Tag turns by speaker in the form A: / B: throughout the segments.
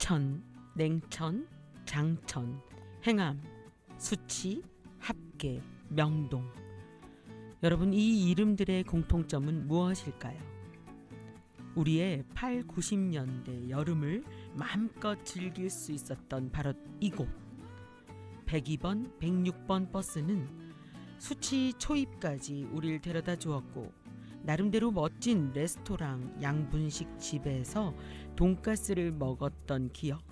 A: 이천, 냉천, 장천, 행암, 수치, 합계, 명동. 여러분, 이 이름들의 공통점은 무엇일까요? 우리의 8, 90년대 여름을 마음껏 즐길 수 있었던 바로 이곳. 102번, 106번 버스는 수치 초입까지 우릴 데려다 주었고, 나름대로 멋진 레스토랑 양분식 집에서 돈가스를 먹었던 기억,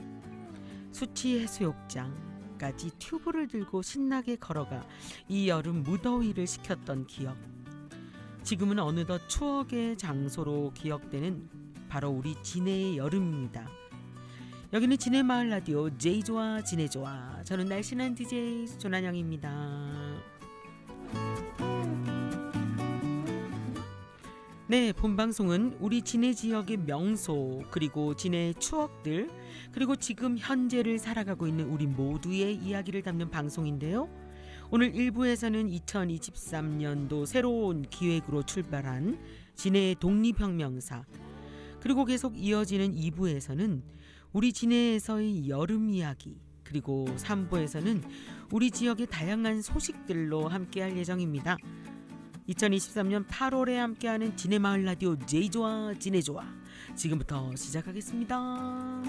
A: 수치 해수욕장까지 튜브를 들고 신나게 걸어가 이 여름 무더위를 식혔던 기억, 지금은 어느덧 추억의 장소로 기억되는 바로 우리 진해의 여름입니다. 여기는 진해 마을 라디오 제이조와 진해조와, 저는 날씬한 DJ 조난영입니다. 네, 본방송은 우리 진해 지역의 명소, 그리고 진해의 추억들, 그리고 지금 현재를 살아가고 있는 우리 모두의 이야기를 담는 방송인데요. 오늘 1부에서는 2023년도 새로운 기획으로 출발한 진해의 독립혁명사, 그리고 계속 이어지는 2부에서는 우리 진해에서의 여름 이야기, 그리고 3부에서는 우리 지역의 다양한 소식들로 함께할 예정입니다. 2023년 8월에 함께하는 진해마을 라디오 제이조와 진해조와, 지금부터 시작하겠습니다.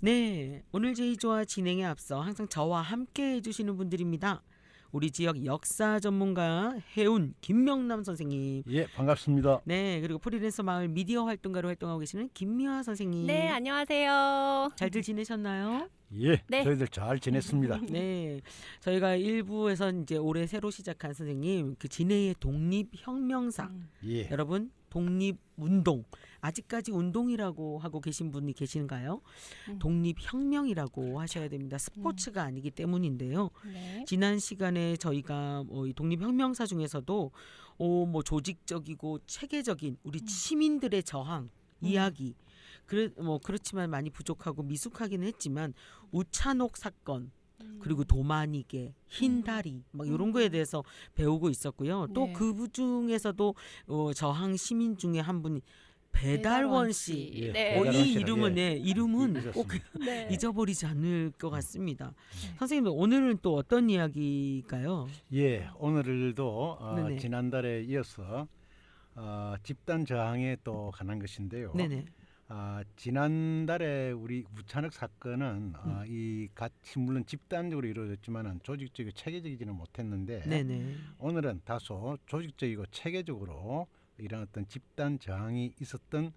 A: 네, 오늘 제이조와 진행에 앞서 항상 저와 함께 해주시는 분들입니다. 우리 지역 역사 전문가 해운 김명남 선생님.
B: 예, 반갑습니다.
A: 네, 그리고 프리랜서 마을 미디어 활동가로 활동하고 계시는 김미화 선생님.
C: 네, 안녕하세요.
A: 잘들 지내셨나요?
B: 예,
C: 네.
B: 저희들 잘 지냈습니다.
A: 네, 저희가 1부에서 이제 올해 새로 시작한 선생님, 그 진해의 독립혁명상.
B: 예,
A: 여러분, 독립운동, 아직까지 운동이라고 하고 계신 분이 계신가요? 독립혁명이라고 하셔야 됩니다. 스포츠가 아니기 때문인데요.
C: 네.
A: 지난 시간에 저희가 이 독립혁명사 중에서도 뭐 조직적이고 체계적인 우리 시민들의 저항 이야기, 그렇지만 많이 부족하고 미숙하긴 했지만 우찬옥 사건, 그리고 도마니개, 흰다리 막 이런 거에 대해서 배우고 있었고요. 또
C: 네.
A: 그 중에서도 저항 시민 중에 한 분이 배달원 씨.
B: 예,
C: 네.
B: 배달원
A: 이
B: 씨라,
A: 이름은
B: 예.
A: 이름은 꼭
C: 네.
A: 잊어버리지 않을 것 같습니다.
C: 네.
A: 선생님, 오늘은 또 어떤 이야기일까요?
B: 예, 오늘도
A: 네네.
B: 지난달에 이어서 집단 저항에 또 관한 것인데요.
A: 네네.
B: 지난달에 우리 우찬흑 사건은 같이 물론 집단적으로 이루어졌지만은 조직적이고 체계적이지는 못했는데,
A: 네네.
B: 오늘은 다소 조직적이고 체계적으로 이런 어떤 집단 저항이 있었던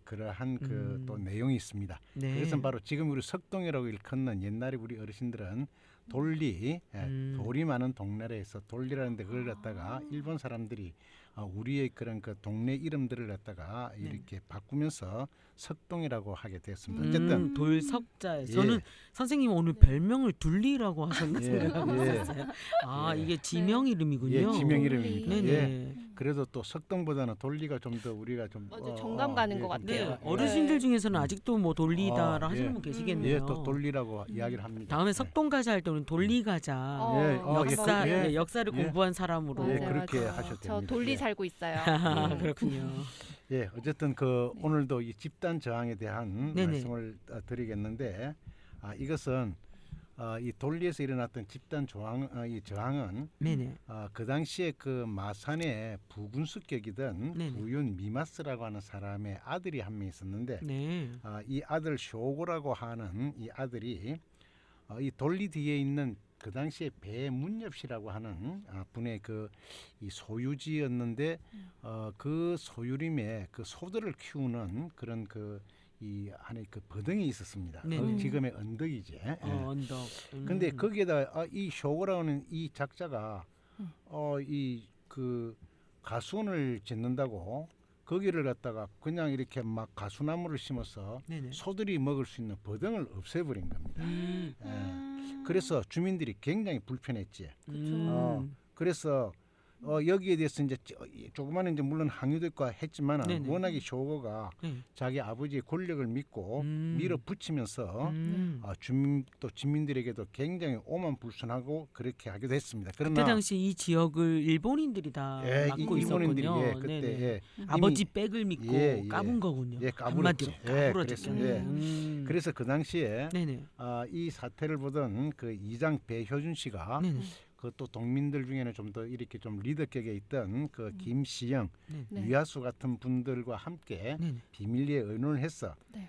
B: 그러한 그 또 내용이 있습니다.
A: 네.
B: 그것은 바로 지금 우리 석동이라고 일컫는, 옛날에 우리 어르신들은 돌리, 돌이 많은 동네에서 돌리라는 데 그걸 갖다가 일본 사람들이 우리의 그런 그 동네 이름들을 갖다가 이렇게 바꾸면서 석동이라고 하게 됐습니다. 어쨌든
A: 돌석자.
B: 예.
A: 저는 선생님 오늘 별명을 둘리라고 하셨나
B: 예,
A: 생각하고
B: 예.
A: 있었어요.
B: 예.
A: 이게 지명 이름이군요.
B: 예, 지명 이름입니다.
A: 네네.
B: 예. 그래도 또 석동보다는 돌리가 좀 더 우리가 좀
C: 맞아요. 정감 가는 것
A: 네,
C: 같아요.
A: 어르신들 중에서는 아직도 뭐 돌리다라
B: 예.
A: 하시는 분 계시겠네요.
B: 예, 또 돌리라고 이야기를 합니다.
A: 다음에
B: 예.
A: 석동 가자 할 때는 돌리 가자.
B: 예,
A: 역사,
B: 예,
A: 예, 역사를
B: 예.
A: 공부한 사람으로.
B: 예,
C: 맞아요,
B: 그렇게
C: 맞아요.
B: 하셔도
C: 저
B: 됩니다.
C: 돌리
B: 예.
C: 살고 있어요.
A: 그렇군요.
B: 예, 어쨌든 오늘도 이 집단 저항에 대한
A: 네네.
B: 말씀을 드리겠는데, 이것은 이 돌리에서 일어났던 집단 이 저항은
A: 네네.
B: 그 당시에 그 마산의 부군수격이던
A: 네네.
B: 부윤 미마스라고 하는 사람의 아들이 한 명 있었는데,
A: 네.
B: 이 아들 쇼고라고 하는 이 아들이 이 돌리 뒤에 있는 그 당시에 배문엽 씨라고 하는 분의 이 소유지였는데, 그 소유림에 그 소들을 키우는 그런 이 안에 그 버덩이 있었습니다.
A: 네네.
B: 지금의 언덕이지. 예.
A: 언덕.
B: 근데 거기에다 이 쇼고라는 이 작자가 이 그 가수원을 짓는다고 거기를 갖다가 그냥 이렇게 막 가수나무를 심어서
A: 네네.
B: 소들이 먹을 수 있는 버덩을 없애버린 겁니다.
A: 음.
B: 예. 그래서 주민들이 굉장히 불편했지.
A: 음.
B: 그래서 여기에 대해서 이제 조그마한 이제 물론 항의도 있고 했지만
A: 네네.
B: 워낙에 쇼거가
A: 네.
B: 자기 아버지의 권력을 믿고 밀어붙이면서 또 주민들에게도 굉장히 오만불순하고 그렇게 하기도 했습니다.
A: 그때
B: 그러나
A: 당시 이 지역을 일본인들이 다 맡고
B: 일본인들이
A: 있었군요.
B: 그때
A: 네네.
B: 이미
A: 아버지 백을 믿고
B: 예, 예.
A: 까분 거군요.
B: 까불었죠.
A: 한마디로
B: 예,
A: 까불었죠.
B: 그랬습니다. 그래서 그 당시에
A: 네네.
B: 이 사태를 보던 그 이장 배효준 씨가
A: 네네.
B: 그또 동민들 중에는 좀 더 이렇게 좀 리더격에 있던 그 김시영,
C: 네.
B: 유하수 같은 분들과 함께
A: 네네.
B: 비밀리에 의논을 했어.
C: 네.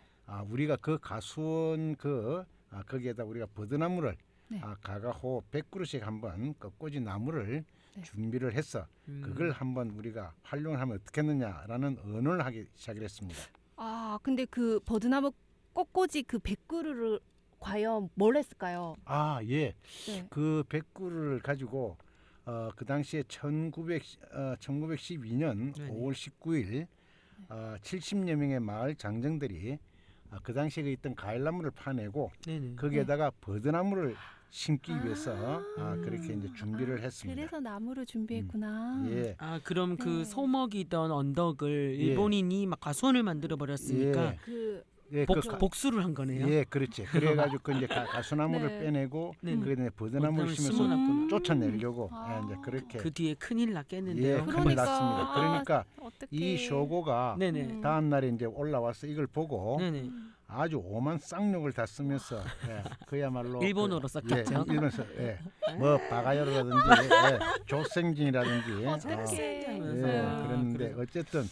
B: 우리가 그 가수원 거기에다 우리가 버드나무를
C: 네.
B: 가가호 100그루씩 한번 그 꽂이 나무를
C: 네.
B: 준비를 했어. 그걸 한번 우리가 활용을 하면 어떻겠느냐라는 의논을 하기 시작을 했습니다.
C: 근데 그 버드나무 꽃꽂이 그 100그루를 과연 뭘 했을까요?
B: 예.
C: 네.
B: 그 100그루를 가지고 그 당시에 1912년
A: 네네.
B: 5월 19일 70여 명의 마을 장정들이 그 당시에 있던 과일나무를 파내고
A: 네네.
B: 거기에다가 버드나무를 심기 위해서 그렇게 이제 준비를 했습니다.
C: 그래서 나무를 준비했구나.
B: 예.
A: 그럼 그
C: 네.
A: 소먹이던 언덕을 일본인이 막 과수원을 만들어 버렸으니까
C: 그
A: 복수를 한 거네요.
B: 예, 그렇지. 그래가지고 그 이제 가수나무를
C: 네.
B: 빼내고
A: 네.
B: 거기에 버드나무를
A: 버드나무를
B: 심어서
A: 심어놨구나.
B: 쫓아내려고 이제 그렇게
A: 그 뒤에 큰일
B: 예,
A: 났겠는데요.
B: 큰일 났습니다. 그러니까
C: 어떡해.
B: 이 쇼고가
A: 네네.
B: 다음 날에 이제 올라와서 이걸 보고
A: 네네.
B: 아주 오만 쌍욕을 다 쓰면서 그야말로
A: 일본어로 썼겠죠.
B: 일본에서 뭐 바가요라든지 조생진이라든지
C: 어떡해.
B: 그랬는데 어쨌든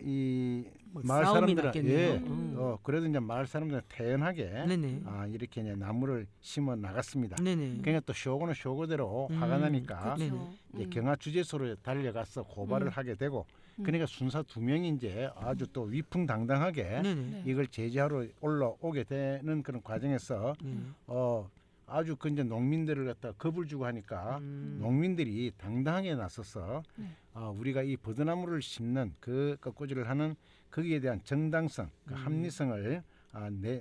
B: 이
A: 뭐
B: 마을
A: 싸움이
B: 사람들은
A: 났겠네요.
B: 그래도 이제 마을 사람들은 태연하게
A: 네네.
B: 이렇게 이제 나무를 심어 나갔습니다.
A: 네네.
B: 그러니까 또 쇼고는 쇼고대로 화가 나니까
A: 네네.
B: 이제 경화 주재소로 달려가서 고발을 하게 되고 그러니까 순사 2명이 이제 아주 또 위풍당당하게
A: 네네.
B: 이걸 제지하러 올라오게 되는 그런 과정에서
A: 네네.
B: 아주 그 이제 농민들을 갖다 겁을 주고 하니까 농민들이 당당하게 나서서 우리가 이 버드나무를 심는 그 꺾꽂이를 하는 거기에 대한 정당성, 그 합리성을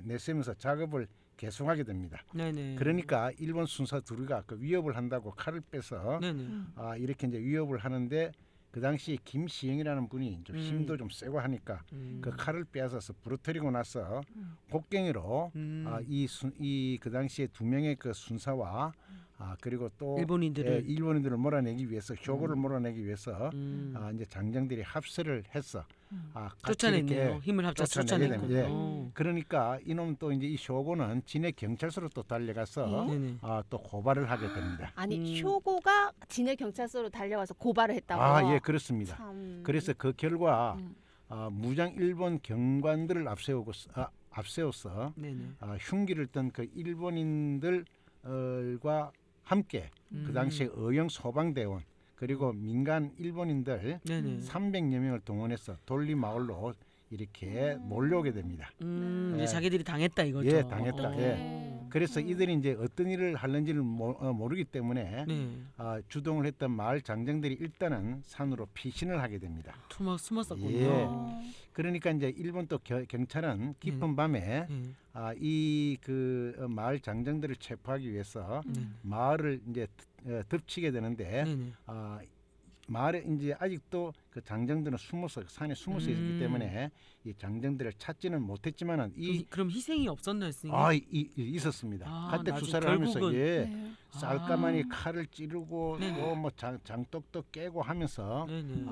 B: 내세우면서 작업을 계속하게 됩니다.
A: 네네.
B: 그러니까 일본 순사 둘이가 그 위협을 한다고 칼을 빼서
A: 네네.
B: 이렇게 이제 위협을 하는데 그 당시 김시영이라는 분이 좀 힘도 좀 세고 하니까 그 칼을 빼앗아서 부러뜨리고 나서 곡괭이로 이 그 당시에 2명의 그 순사와 그리고 또 일본인들을 몰아내기 위해서 쇼고를 몰아내기 위해서 이제 장정들이 합세를 했어. 같이
A: 쫓아냈네요.
B: 이렇게
A: 힘을 합쳐서
B: 쫓아내게
A: 쫓아냈군요.
B: 됩니다. 그러니까 이놈 또 이제 이 쇼고는 진해 경찰서로 또 달려가서
A: 네네.
B: 또 고발을 하게 됩니다.
C: 아니 쇼고가 진해 경찰서로 달려가서 고발을 했다고요?
B: 예, 그렇습니다.
C: 참.
B: 그래서 그 결과 무장 일본 경관들을 앞세워서
A: 네네.
B: 흉기를 뜬 그 일본인들과 함께 그 당시에 의영 소방대원 그리고 민간 일본인들
A: 네네.
B: 300여 명을 동원해서 돌리 마을로 이렇게 몰려오게 됩니다.
A: 이제 자기들이 당했다 이거죠.
B: 예, 당했다.
A: 어.
B: 그래서 이들이 이제 어떤 일을 하는지를 모르기 때문에
A: 네.
B: 주동을 했던 마을 장정들이 일단은 산으로 피신을 하게 됩니다.
A: 숨었었군요.
B: 예. 그러니까 이제 일본 또 경찰은 깊은 밤에 이 그 마을 장정들을 체포하기 위해서 마을을 이제 덮치게 되는데
A: 네네.
B: 마을에 이제 아직도 그 장정들은 산에 숨어서 있기 때문에 이 장정들을 찾지는 못했지만은
A: 그럼 희생이 없었나요, 선생님?
B: 있었습니다. 가택
A: 나중에
B: 수사를 하면서
C: 네.
B: 쌀가마니 칼을 찌르고
A: 네네.
B: 또 뭐 장독도 깨고 하면서
A: 네네.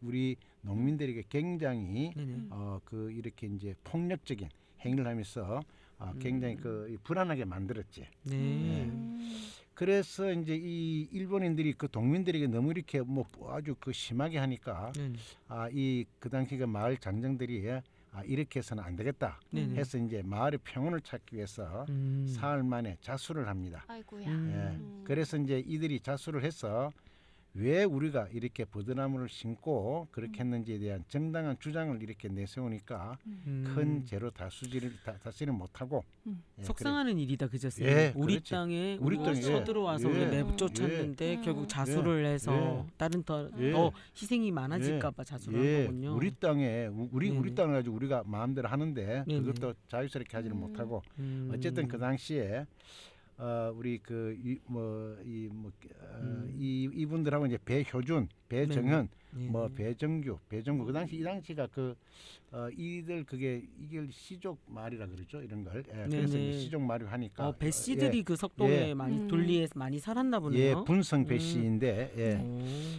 B: 우리 농민들에게 굉장히
A: 네네.
B: 그 이렇게 이제 폭력적인 행위를 하면서 굉장히 그 불안하게 만들었지.
A: 네.
B: 그래서 이제 이 일본인들이 그 동민들에게 너무 이렇게 뭐 아주 그 심하게 하니까
A: 네네.
B: 이 그 당시 그 마을 장정들이 이렇게 해서는 안 되겠다
A: 네네.
B: 해서 이제 마을의 평온을 찾기 위해서 사흘 만에 자수를 합니다.
C: 아이고야.
B: 그래서 이제 이들이 자수를 해서 왜 우리가 이렇게 버드나무를 심고 그렇게 했는지에 대한 정당한 주장을 이렇게 내세우니까 큰 죄로 다스리는 못하고
A: 속상하는 일이다 그죠?
B: 예,
A: 우리
B: 그렇지.
A: 땅에
B: 우리
A: 우리가
B: 땅에,
A: 쳐들어와서 우리 내쫓았는데 결국 자수를 해서 다른 더 희생이 많아질까봐 자수를 한 거군요.
B: 우리 땅에 우리
A: 네네.
B: 땅을 가지고 우리가 마음대로 하는데
A: 네네.
B: 그것도 자유스럽게 하지를 못하고 어쨌든 그 당시에 우리 이분들하고 이제 배효준, 배정현,
A: 네.
B: 뭐 배정규 그 당시 이 당시가 이들 이게 시족 말이라 그러죠 이런 걸. 그래서
A: 네네.
B: 이제 시족 말이 하니까.
A: 배 씨들이 그 석동에
B: 예.
A: 많이 돌리에 많이 살았나
B: 예,
A: 보네요.
B: 분성 배 씨인데. 예.
A: 오.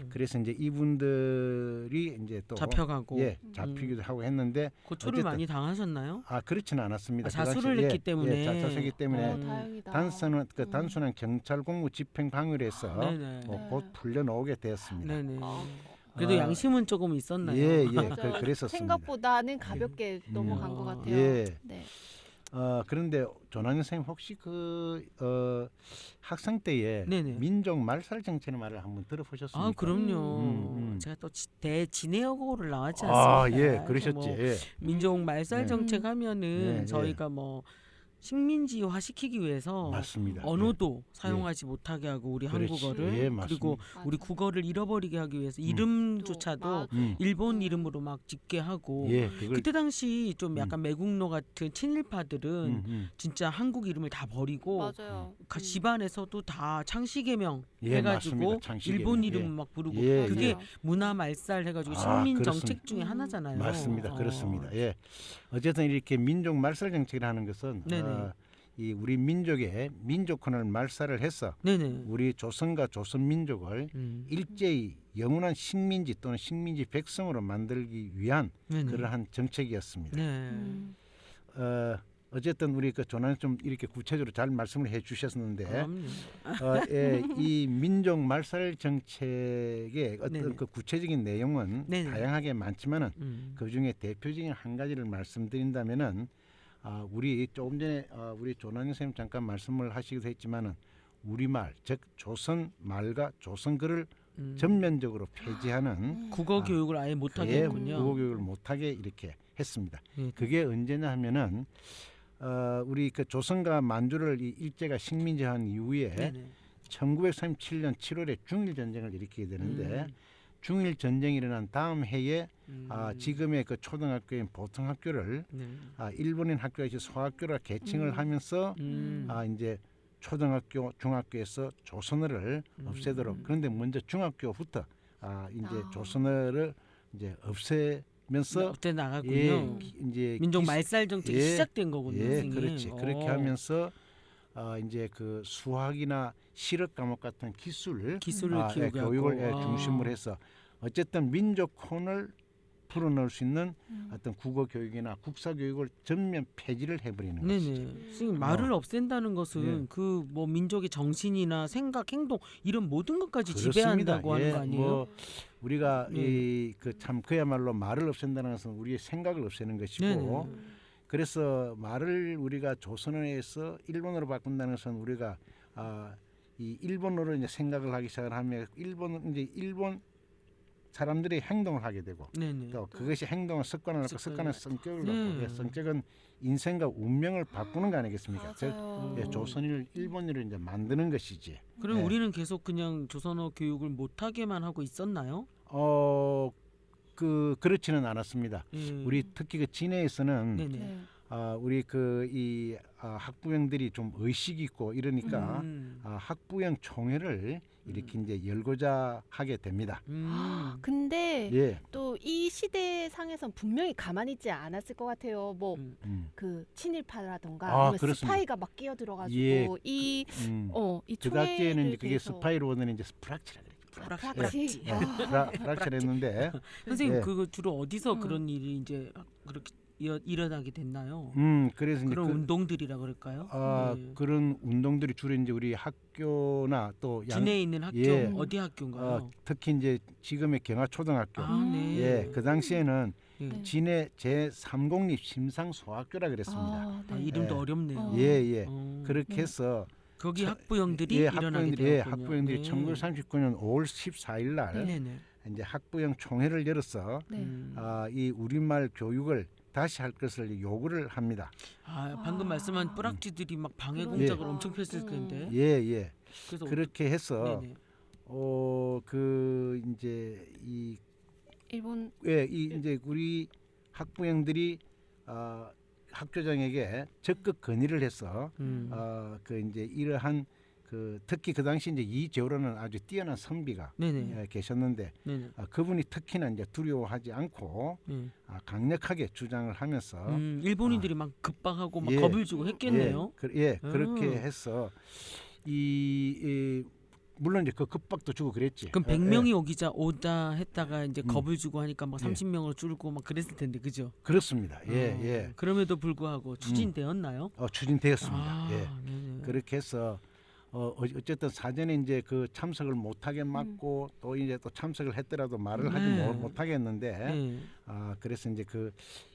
B: 그래서 이제 이분들이 이제 또
A: 잡혀가고.
B: 잡히기도 하고 했는데
A: 고초를
B: 어쨌든
A: 많이 당하셨나요?
B: 그렇지는 않았습니다.
A: 아,
B: 그 당시-
A: 자수를 했기 때문에.
B: 자수했기 때문에
C: 다행이다.
B: 단순한 경찰 공무 집행 방해에서
A: 네네.
B: 곧 풀려나오게 되었습니다.
A: 네네.
C: 아,
A: 그래도
B: 아,
A: 양심은 조금 있었나요?
B: 예,
C: 맞아요.
B: 그랬었습니다.
C: 생각보다는 가볍게 넘어간 것 같아요.
B: 예.
C: 네.
B: 그런데 조난현 선생님 혹시 학생 때에
A: 네네.
B: 민족 말살 정책의 말을 한번 들어보셨습니까?
A: 아, 그럼요.
B: 음.
A: 제가 또 대진해여고를 나왔지
B: 아,
A: 않습니까?
B: 예,
A: 그래서
B: 그러셨지.
A: 뭐
B: 예.
A: 민족 말살
B: 네.
A: 정책 하면은
B: 네,
A: 저희가 뭐 식민지화 시키기 위해서
B: 맞습니다.
A: 언어도 사용하지 못하게 하고 우리
B: 그렇지.
A: 한국어를
B: 예, 맞습니다.
A: 그리고 우리
C: 맞아요.
A: 국어를 잃어버리게 하기 위해서 이름조차도
C: 맞아.
A: 일본 이름으로 막 짓게 하고
B: 예, 그걸
A: 그때 당시 좀 약간 매국노 같은 친일파들은 진짜 한국 이름을 다 버리고
C: 맞아요.
A: 집안에서도 다 창씨개명
B: 예,
A: 해가지고
B: 맞습니다. 창씨개명.
A: 일본
B: 예.
A: 이름 막 부르고
B: 예,
A: 그게
B: 예.
A: 문화 말살 해가지고
B: 아,
A: 식민
B: 그렇습니다.
A: 정책 중에 하나잖아요.
B: 맞습니다.
A: 어.
B: 그렇습니다. 예. 어쨌든 이렇게 민족 말살 정책이라는 것은
A: 네네.
B: 이 우리 민족의 민족혼을 말살을 해서
A: 네네.
B: 우리 조선과 조선 민족을 일제히 영원한 식민지 또는 식민지 백성으로 만들기 위한
A: 네네.
B: 그러한 정책이었습니다.
A: 네.
B: 어쨌든 우리 조난 좀 이렇게 구체적으로 잘 말씀을 해주셨는데
A: 그럼요.
B: 이 민족 말살 정책의 어떤
A: 네네.
B: 그 구체적인 내용은
A: 네네.
B: 다양하게 많지만은
A: 음.
B: 그 중에 대표적인 한 가지를 말씀드린다면은 우리 조금 전에 우리 조난영 선생님 잠깐 말씀을 하시기도 했지만은 우리말 즉 조선 말과 조선글을 전면적으로 폐지하는
A: 국어 교육을 아예 못하게 했군요.
B: 국어 교육을 못하게 이렇게 했습니다.
A: 네.
B: 그게 언제냐 하면은 우리 조선과 만주를 이 일제가 식민지한 이후에
A: 네네.
B: 1937년 7월에 중일 전쟁을 일으키게 되는데
A: 음.
B: 중일 전쟁이 일어난 다음 해에 지금의 초등학교인 보통학교를
A: 네.
B: 일본인 학교에서 소학교라 개칭을 하면서 이제 초등학교, 중학교에서 조선어를 없애도록 그런데 먼저 중학교부터 이제 조선어를 이제 없애면서
A: 그때 나갔군요.
B: 이제
A: 민족 말살 정책이 시작된 거군요.
B: 예,
A: 선생님.
B: 그렇지. 그렇게 하면서 이제 그 수학이나 실업 과목 같은 기술을
A: 기술을
B: 교육을 중심으로 해서 어쨌든 민족혼을 풀어넣을 수 있는 어떤 국어 교육이나 국사 교육을 전면 폐지를 해버리는 것이죠.
A: 네네. 선생님 말을 없앤다는 것은
B: 예.
A: 그 뭐 민족의 정신이나 생각, 행동 이런 모든 것까지
B: 그렇습니다.
A: 지배한다고 하는
B: 예,
A: 거 아니에요?
B: 뭐 우리가
A: 네.
B: 참 그야말로 말을 없앤다는 것은 우리의 생각을 없애는 것이고
A: 네네.
B: 그래서 말을 우리가 조선어에서 일본어로 바꾼다는 것은 우리가 이 일본어로 이제 생각을 하기 시작을 하면 일본 사람들이 행동을 하게 되고
A: 네네.
B: 또 그것이 행동을 습관을 갖고 습관은 성격을
A: 네.
B: 갖고 성격은 인생과 운명을 바꾸는 거 아니겠습니까? 즉
C: 맞아요.
B: 조선을 일본으로 이제 만드는 것이지.
A: 그럼
B: 네.
A: 우리는 계속 그냥 조선어 교육을 못하게만 하고 있었나요?
B: 그렇지는 않았습니다. 우리 특히 그 진해에서는
A: 네네.
C: 네.
B: 우리 이 학부형들이 좀 의식 있고 이러니까 학부형 총회를 이렇게 이제 열고자 하게 됩니다.
C: 근데
B: 예.
C: 또 이 시대상에선 분명히 가만히 있지 않았을 것 같아요. 뭐 그
B: 음.
C: 친일파라던가
B: 아,
C: 아니면
B: 그렇습니다.
C: 스파이가 막 끼어들어가지고
B: 예.
C: 이
B: 그
C: 총회를
B: 당시에는 이제 그게
C: 대해서
B: 스파이로는 이제 스프락치라 그랬죠.
C: 프락치.
B: 프락치했는데
A: 선생님
B: 예.
A: 그거 주로 어디서 그런 일이 이제 그렇게 일어나게 됐나요?
B: 그래서 이제
A: 그런 운동들이라 그럴까요? 네.
B: 그런 운동들이 주로 이제 우리 학교나 또
A: 진해에 있는 학교
B: 예.
A: 어디 학교인가요?
B: 특히 이제 지금의 경화초등학교.
A: 네.
B: 예, 그 당시에는
A: 예.
B: 진해 제3공립 심상소학교라 그랬습니다.
C: 네.
A: 이름도
B: 예.
A: 어렵네요.
B: 예.
A: 어.
B: 그렇게 해서
A: 거기 학부형들이 일어나게 되었군요.
B: 학부형들이
A: 네.
B: 1939년 5월 14일 날
A: 네네.
B: 이제 학부형 총회를 열어서
C: 네.
B: 이 우리말 교육을 다시 할 것을 요구를 합니다.
A: 방금 말씀한 뿌락지들이 막 방해
C: 그러니까.
A: 공작을 엄청 폈을 텐데.
B: 예.
A: 그래서
B: 그렇게 해서
A: 네네.
B: 그 이제
C: 일본
B: 이 이제 우리 학부형들이 학교장에게 적극 건의를 해서 그 이제 이러한 그 특히 그 당시 이제 이재호라는 아주 뛰어난 선비가
A: 네네.
B: 계셨는데
A: 네네.
B: 그분이 특히나 이제 두려워하지 않고 강력하게 주장을 하면서
A: 일본인들이 막 급박하고 막
B: 예,
A: 겁을 주고 했겠네요.
B: 그렇게 해서 이 물론 이제 그 급박도 주고 그랬지.
A: 그럼 100명이 오자 했다가 이제 겁을 주고 하니까 막 30명으로 줄고 막 그랬을 텐데 그죠?
B: 그렇습니다. 예.
A: 그럼에도 불구하고 추진되었나요?
B: 추진되었습니다. 예.
A: 네네.
B: 그렇게 해서 어쨌든 사전에 이제 그 참석을 못하게 막고 또 이제 또 참석을 했더라도 말을 하지 못하게 했는데
A: 네.
B: 그래서 이제 그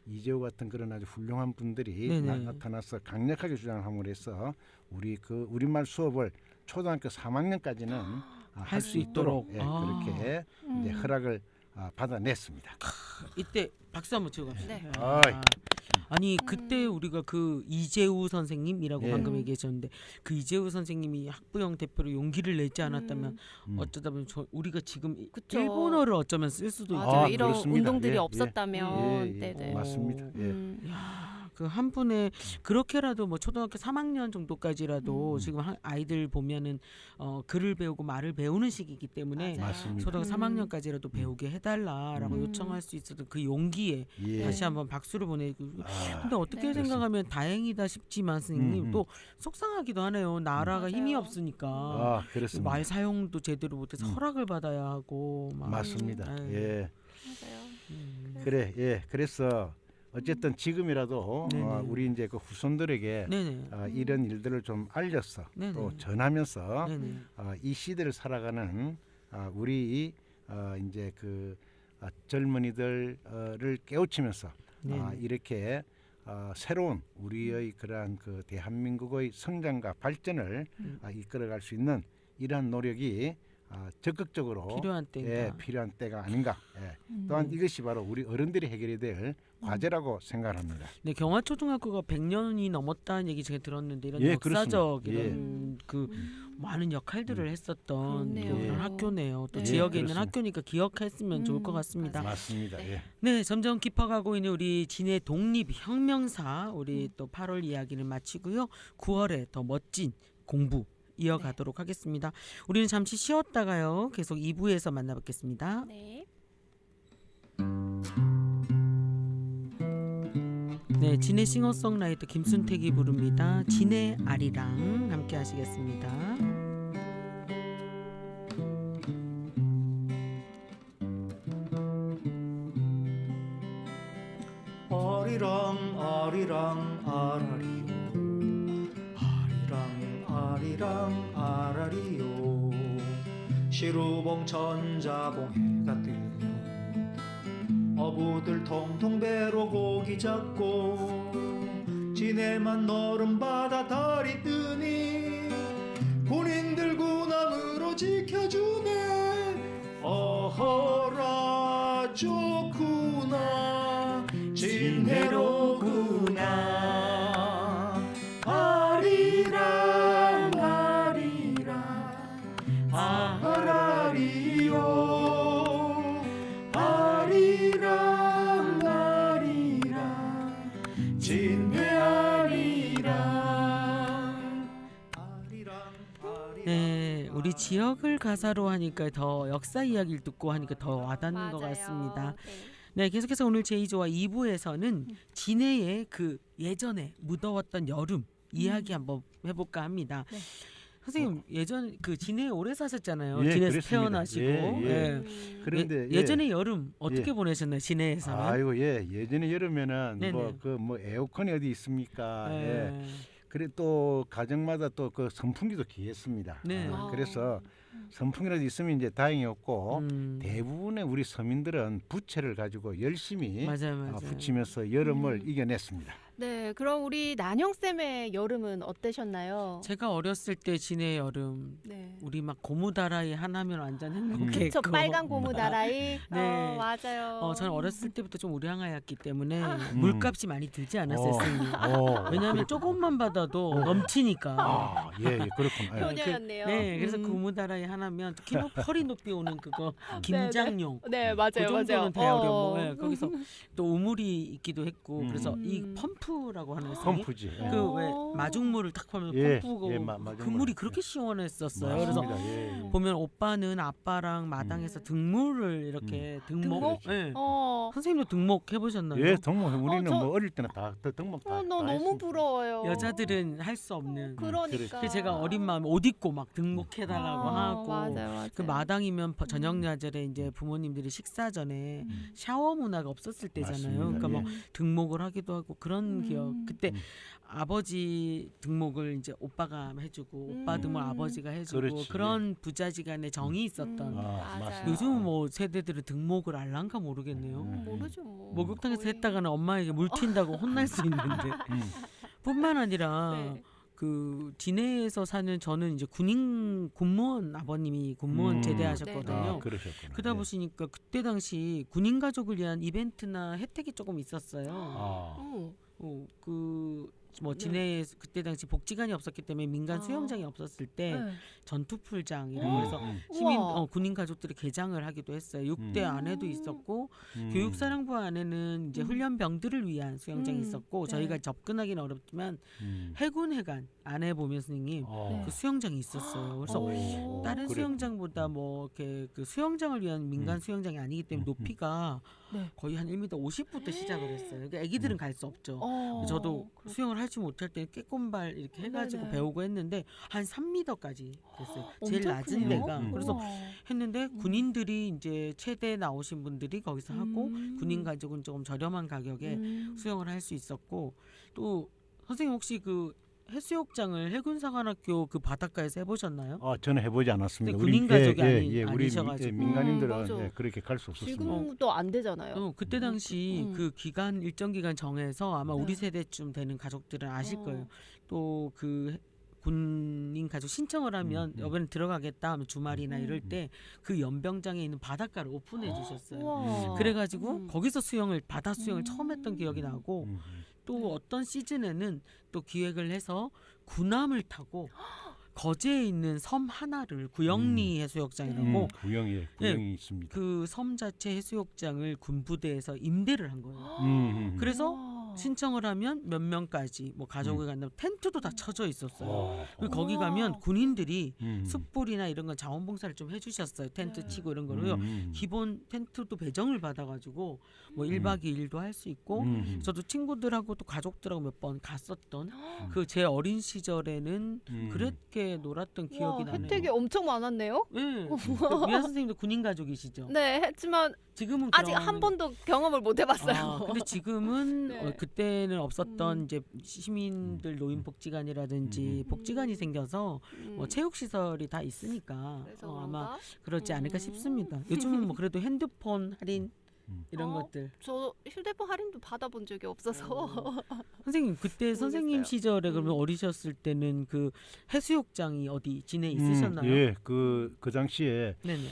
B: 이재호 같은 그런 아주 훌륭한 분들이
A: 네네.
B: 나타나서 강력하게 주장을 함으로 해서 우리 그 우리말 수업을 초등학교 3학년까지는 할 수 있도록 그렇게 이제 허락을 받아냈습니다.
A: 이때 박수 한번 치고 갑시다.
C: 네.
A: 아니 그때 우리가 그 이재우 선생님이라고
B: 예.
A: 방금 얘기하셨는데 그 이재우 선생님이 학부형 대표로 용기를 내지 않았다면 어쩌다 보면 우리가 지금
C: 그쵸.
A: 일본어를 어쩌면 쓸 수도 있죠.
C: 맞아요. 이런
B: 그렇습니다.
C: 운동들이
B: 예,
C: 없었다면
B: 예.
C: 네네.
B: 맞습니다. 예.
A: 그 한 분의 그렇게라도 뭐 초등학교 3학년 정도까지라도 지금 아이들 보면은 글을 배우고 말을 배우는 시기이기 때문에
C: 맞아요.
B: 맞습니다.
A: 초등학교 3학년까지라도 배우게 해달라라고 요청할 수 있었던 그 용기에
B: 예.
A: 다시 한번 박수를 보내고. 근데 어떻게
C: 네.
A: 생각하면 다행이다 싶지만 선생님 또 속상하기도 하네요. 나라가
C: 맞아요.
A: 힘이 없으니까
B: 그렇습니다.
A: 말 사용도 제대로 못해서 허락을 받아야 하고 막.
B: 맞습니다.
A: 아유.
B: 예.
C: 맞아요.
B: 그래. 예. 그래서 어쨌든 지금이라도
A: 네네.
B: 우리 이제 그 후손들에게
A: 네네.
B: 이런 일들을 좀 알려서
A: 네네.
B: 또 전하면서
A: 네네.
B: 이 시대를 살아가는 우리 이제 그 젊은이들을 깨우치면서
A: 네네.
B: 이렇게 새로운 우리의 그러한 그 대한민국의 성장과 발전을 이끌어갈 수 있는 이러한 노력이 적극적으로
A: 필요한 때입니다.
B: 필요한 때가 아닌가. 또한 이것이 바로 우리 어른들이 해결해야 될 과제라고 생각합니다.
A: 네, 경화초등학교가 100년이 넘었다는 얘기 제가 들었는데 이런
B: 예,
A: 역사적
B: 그렇습니다.
A: 이런 그 많은 역할들을 했었던
C: 그렇네요.
A: 그런 학교네요. 또
C: 네.
A: 지역에 있는
B: 그렇습니다.
A: 학교니까 기억했으면 좋을 것 같습니다.
B: 맞습니다.
C: 네.
B: 예.
A: 네, 점점 깊어가고 있는 우리 진해 독립혁명사 우리 또 8월 이야기를 마치고요. 9월에 더 멋진 공부 이어가도록 하겠습니다. 우리는 잠시 쉬었다가요. 계속 2부에서 만나뵙겠습니다.
C: 네.
A: 네, 진해 싱어송라이터 김순택이 부릅니다. 진해 아리랑 함께 하시겠습니다.
D: 아리랑 아리랑 아라리요 아리랑 아리랑 아라리요 시루봉 천자봉 해가 뜨면 어부들 통통 배로 고기 잡고 진해만 너른 바다 다리 뜨니 군인들 군함으로 지켜주네 어허라 좋구나 진해로구나 아리랑 아리랑 아라리요 아리랑 아리랑 진해 아리랑 아리랑
A: 네, 우리 지역을 가사로 하니까 더 역사 이야기를 듣고 하니까 더 와닿는 것 같습니다. 네, 계속해서 오늘 제2조와 2부에서는 진해의 그 예전에 무더웠던 여름 이야기 한번 해볼까 합니다.
C: 네.
A: 선생님 예전 그 진해에 오래 사셨잖아요.
B: 예,
A: 진해에서
B: 그렇습니다.
A: 태어나시고
B: 예. 그런데
A: 예전에 여름 어떻게 보내셨나요? 진해에서는?
B: 아이고 예전에 여름에는
A: 네네.
B: 뭐 에어컨이 어디 있습니까? 예.
A: 네.
B: 그래 또 가정마다 또 그 선풍기도 귀했습니다.
A: 네.
B: 그래서 선풍기라도 있으면 이제 다행이었고 대부분의 우리 서민들은 부채를 가지고 열심히
A: 맞아요.
B: 붙이면서 여름을 이겨냈습니다.
C: 네, 그럼 우리 난영 쌤의 여름은 어떠셨나요?
A: 제가 어렸을 때 진해 여름
C: 네.
A: 우리 막 고무다라이 하나면 완전 행복했고.
C: 저 빨간 고무다라이.
A: 네.
C: 맞아요.
A: 저는 어렸을 때부터 좀 우량하였기 때문에
C: 아.
A: 물값이 많이 들지 않았어요, 선생님. 왜냐하면 조금만 받아도 넘치니까.
B: 예, 그렇구나. 예.
C: 효녀였네요.
A: 네, 그래서 고무다라이 하나면 특히 뭐 허리 높이 오는 그거 김장용.
C: 네, 맞아요,
A: 그 정도는
C: 맞아요.
A: 돼야 어려워. 네, 거기서 또 우물이 있기도 했고 그래서 이 펌프 펌프라고 하는 선생님.
B: 펌프지.
A: 그 왜 마중물을 딱 하면
B: 예,
A: 펌프고
B: 예,
A: 그
B: 마중물.
A: 물이 그렇게 시원했었어요. 그래서
B: 맞습니다. 예, 예.
A: 보면 오빠는 아빠랑 마당에서 등목을 이렇게 등목.
C: 등목?
A: 예.
C: 선생님도
A: 등목 해보셨나요?
B: 예, 등목 우리는
C: 저-
B: 뭐 어릴 때는 다 등목 다.
C: 나
B: 다
C: 너무
B: 했습니다.
C: 부러워요.
A: 여자들은 할 수 없는.
C: 그러니까.
A: 그 제가 어린 마음에 옷 입고 막 등목해달라고 하고.
C: 맞아요.
A: 그 마당이면 저녁 야절에 이제 부모님들이 식사 전에 샤워 문화가 없었을 때잖아요.
B: 맞습니다.
A: 그러니까 뭐
B: 예.
A: 등목을 하기도 하고 그런 기억. 그때
B: 음.
A: 아버지 등목을 이제 오빠가 해주고 오빠 등목 아버지가 해주고
B: 그렇지.
A: 그런 부자지간에 정이 있었던.
B: 아, 맞습니다.
A: 요즘 뭐 세대들은 등목을 알란가 모르겠네요.
C: 모르죠 뭐.
A: 목욕탕에서
C: 거의.
A: 했다가는 엄마에게 물 튄다고 혼날 수 있는데
B: 음.
A: 뿐만 아니라
C: 네.
A: 그 진해에서 사는 저는 이제 군인 군무원 아버님이 군무원 제대하셨거든요.
C: 네,
B: 아, 그러셨구나.
A: 그러다
B: 예.
A: 보시니까 그때 당시 군인 가족을 위한 이벤트나 혜택이 조금 있었어요.
B: 아,
A: 그 뭐
C: 네.
A: 진해에 그때 당시 복지관이 없었기 때문에 민간 수영장이 없었을 때
C: 네.
A: 전투풀장이라고 해서
B: 음.
A: 시민
C: 우와.
A: 군인 가족들이 개장을 하기도 했어요. 6대 안에도 있었고
B: 음.
A: 교육사령부 안에는 이제 훈련병들을 위한 수영장이 있었고
C: 네.
A: 저희가 접근하기는 어렵지만
B: 음.
A: 해군 해관 안에 보면 선생님
B: 어.
A: 그 수영장이 있었어요. 그래서
C: 오.
A: 다른
B: 그랬구나.
A: 수영장보다 뭐 이렇게 그 수영장을 위한 민간 수영장이 아니기 때문에 높이가
C: 네.
A: 거의 한 1m 50부터 시작을 했어요. 그러니까 아기들은 갈 수 없죠. 저도 수영을 할지 못할 때 깨꼼발 이렇게 해가지고
C: 네네.
A: 배우고 했는데 한 3m까지 됐어요. 제일
C: 엄청
A: 낮은
C: 크네요.
A: 데가.
B: 음.
A: 그래서
C: 우와.
A: 했는데 군인들이 이제 체대 나오신 분들이 거기서 하고 군인 가족은 조금 저렴한 가격에 수영을 할 수 있었고 또 선생님 혹시 그 해수욕장을 해군사관학교 그 바닷가에서 해보셨나요?
B: 저는 해보지 않았습니다.
A: 근데 군인 가족이
B: 우리
A: 아니셔가지고.
B: 민간인들은
C: 맞아.
B: 그렇게 갈 수 없었습니다.
C: 지금도 안 되잖아요.
A: 그때 당시 그 기간 일정 기간 정해서 아마
C: 네.
A: 우리 세대쯤 되는 가족들은 아실
C: 어.
A: 거예요. 또 그 군인 가족 신청을 하면 여기는 들어가겠다 하면 주말이나 이럴 때 그 연병장에 있는 바닷가를 오픈해 주셨어요.
C: 우와.
A: 그래가지고 거기서 수영을 바다 수영을 처음 했던 기억이 나고
B: 음.
A: 또 어떤 시즌에는 또 기획을 해서 군함을 타고 거제에 있는 섬 하나를 구영리 해수욕장이라고
B: 구형이 있습니다.
A: 그 섬 자체 해수욕장을 군부대에서 임대를 한 거예요. 그래서
C: 우와.
A: 신청을 하면 몇 명까지 뭐 가족을 간다면 텐트도 다 쳐져 있었어요. 그리고 거기
C: 우와.
A: 가면 군인들이
B: 음.
A: 숯불이나 이런 건 자원봉사를 좀 해주셨어요. 텐트
C: 네.
A: 치고 이런 거로요. 기본 텐트도 배정을 받아가지고 뭐 1박 2일도 할 수 있고 저도 친구들하고 또 가족들하고 몇 번 갔었던 그 제 어린 시절에는 그렇게 놀았던 기억이
C: 우와,
A: 나네요.
C: 혜택이 엄청 많았네요.
A: 네. 미아 선생님도 군인 가족이시죠?
C: 네, 했지만
A: 지금은
C: 아직
A: 그런-
C: 한 번도 경험을 못 해봤어요.
A: 근데 지금은
C: 네.
A: 그때는 없었던 이제 시민들 노인복지관이라든지 복지관이 생겨서 뭐 체육시설이 다 있으니까
C: 그래서
A: 아마
C: 그런가?
A: 그렇지 않을까 싶습니다. 요즘은 뭐 그래도 핸드폰 할인 이런 것들.
C: 저 휴대폰 할인도 받아본 적이 없어서.
A: 선생님 그때 선생님
C: 모르겠어요.
A: 시절에 그러면 어리셨을 때는 그 해수욕장이 어디 진해 있으셨나요?
B: 예, 그 당시에
A: 네네.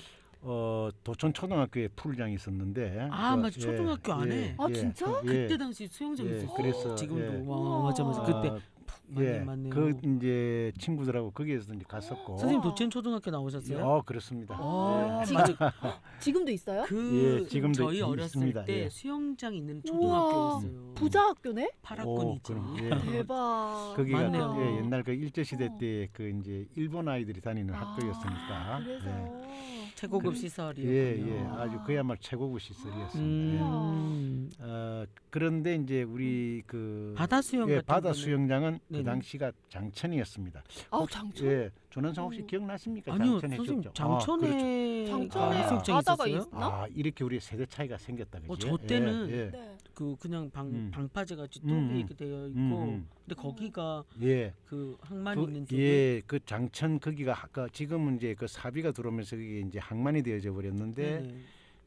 B: 도천 초등학교에 풀장이 있었는데
A: 맞아 초등학교 안에.
C: 아, 진짜?
A: 그때 당시 수영장
B: 예,
A: 있었어요.
B: 그래서,
A: 지금도
B: 예.
A: 와 맞아 그때 맞네요.
B: 그 이제 친구들하고 거기에서 이제 갔었고.
A: 선생님 도천 초등학교 나오셨어요?
B: 그렇습니다.
A: 아,
B: 예.
A: 맞아.
C: 지금도 있어요?
A: 그
B: 예, 지금도
A: 저희 어렸을
B: 있습니다.
A: 때
B: 예.
A: 수영장 있는
C: 우와,
A: 초등학교였어요.
C: 부자 학교네?
A: 파라군이죠.
B: 그럼, 예.
C: 대박.
B: 거기가
A: 맞네요.
B: 옛날 그 일제 시대 때 그 이제 일본 아이들이 다니는 학교였으니까.
C: 그래서
A: 최고급
B: 예,
A: 시설이었군요.
B: 예, 아주 그야말로 최고급 시설이었습니다. 그런데 이제 우리 그
A: 바다 수영 같은
B: 바다
A: 거는-
B: 수영장은 그
A: 네네.
B: 당시가 장천이었습니다.
C: 장천?
B: 예, 조난성 혹시 기억나십니까?
A: 아니요,
B: 장천
A: 선생님
B: 해수욕장.
A: 장천에
C: 장천에
A: 해수욕장
C: 바다가
A: 있었어요?
C: 있나?
B: 이렇게 우리 세대 차이가 생겼다 그지?
A: 저 때는
C: 네.
A: 그 그냥 방파제 같이 뚝이 이렇게 되어 있고, 근데 거기가
B: 예.
A: 그 항만 있는 쪽에
B: 예, 그 장천 거기가 아까 지금은 이제 그 사비가 들어오면서 그게 이제 항만이 되어져 버렸는데
A: 네네.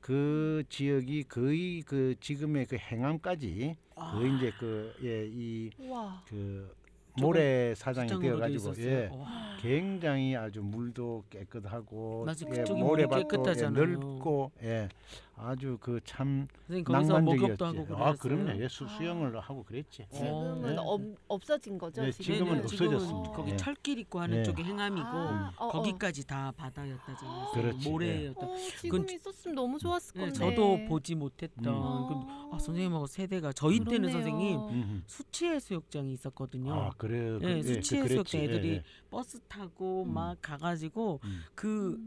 B: 그 지역이 거의 그 지금의 그 행암까지 거의 이제 그 이
C: 우와.
B: 그 모래 사장이
A: 시장으로 돼
B: 되어가지고
A: 있었어요.
B: 예.
A: 와.
B: 굉장히 아주 물도 깨끗하고
A: 맞아,
B: 예,
A: 그쪽이 물이
B: 모래밭도
A: 깨끗하잖아요.
B: 넓고 예, 아주 그 참
A: 선생님 거기서 목욕도
B: 낭만적이었지.
A: 하고 그러셨어요.
B: 아 그럼요. 예, 수영을 하고 그랬지.
C: 지금은
B: 네.
C: 없어진 거죠?
B: 네, 지금은 없어졌습니다.
A: 거기
B: 예.
A: 철길 있고 하는
B: 예.
A: 쪽이 행암이고
C: 어.
A: 거기까지 다 바다였다잖아요.
B: 그렇지,
A: 모래였다.
C: 지금
A: 그건-
C: 있었으면 너무 좋았을
A: 네,
C: 건데.
A: 저도 보지 못했던.
C: 어.
A: 선생님하고 세대가 저희 때는
C: 그렇네요.
A: 선생님
B: 음흠.
A: 수치해수욕장이 있었거든요.
B: 아 그래.
A: 예, 수치해수욕장
B: 그랬지.
A: 애들이
B: 예,
A: 버스 타고
B: 음.
A: 막 가가지고
B: 음.
A: 그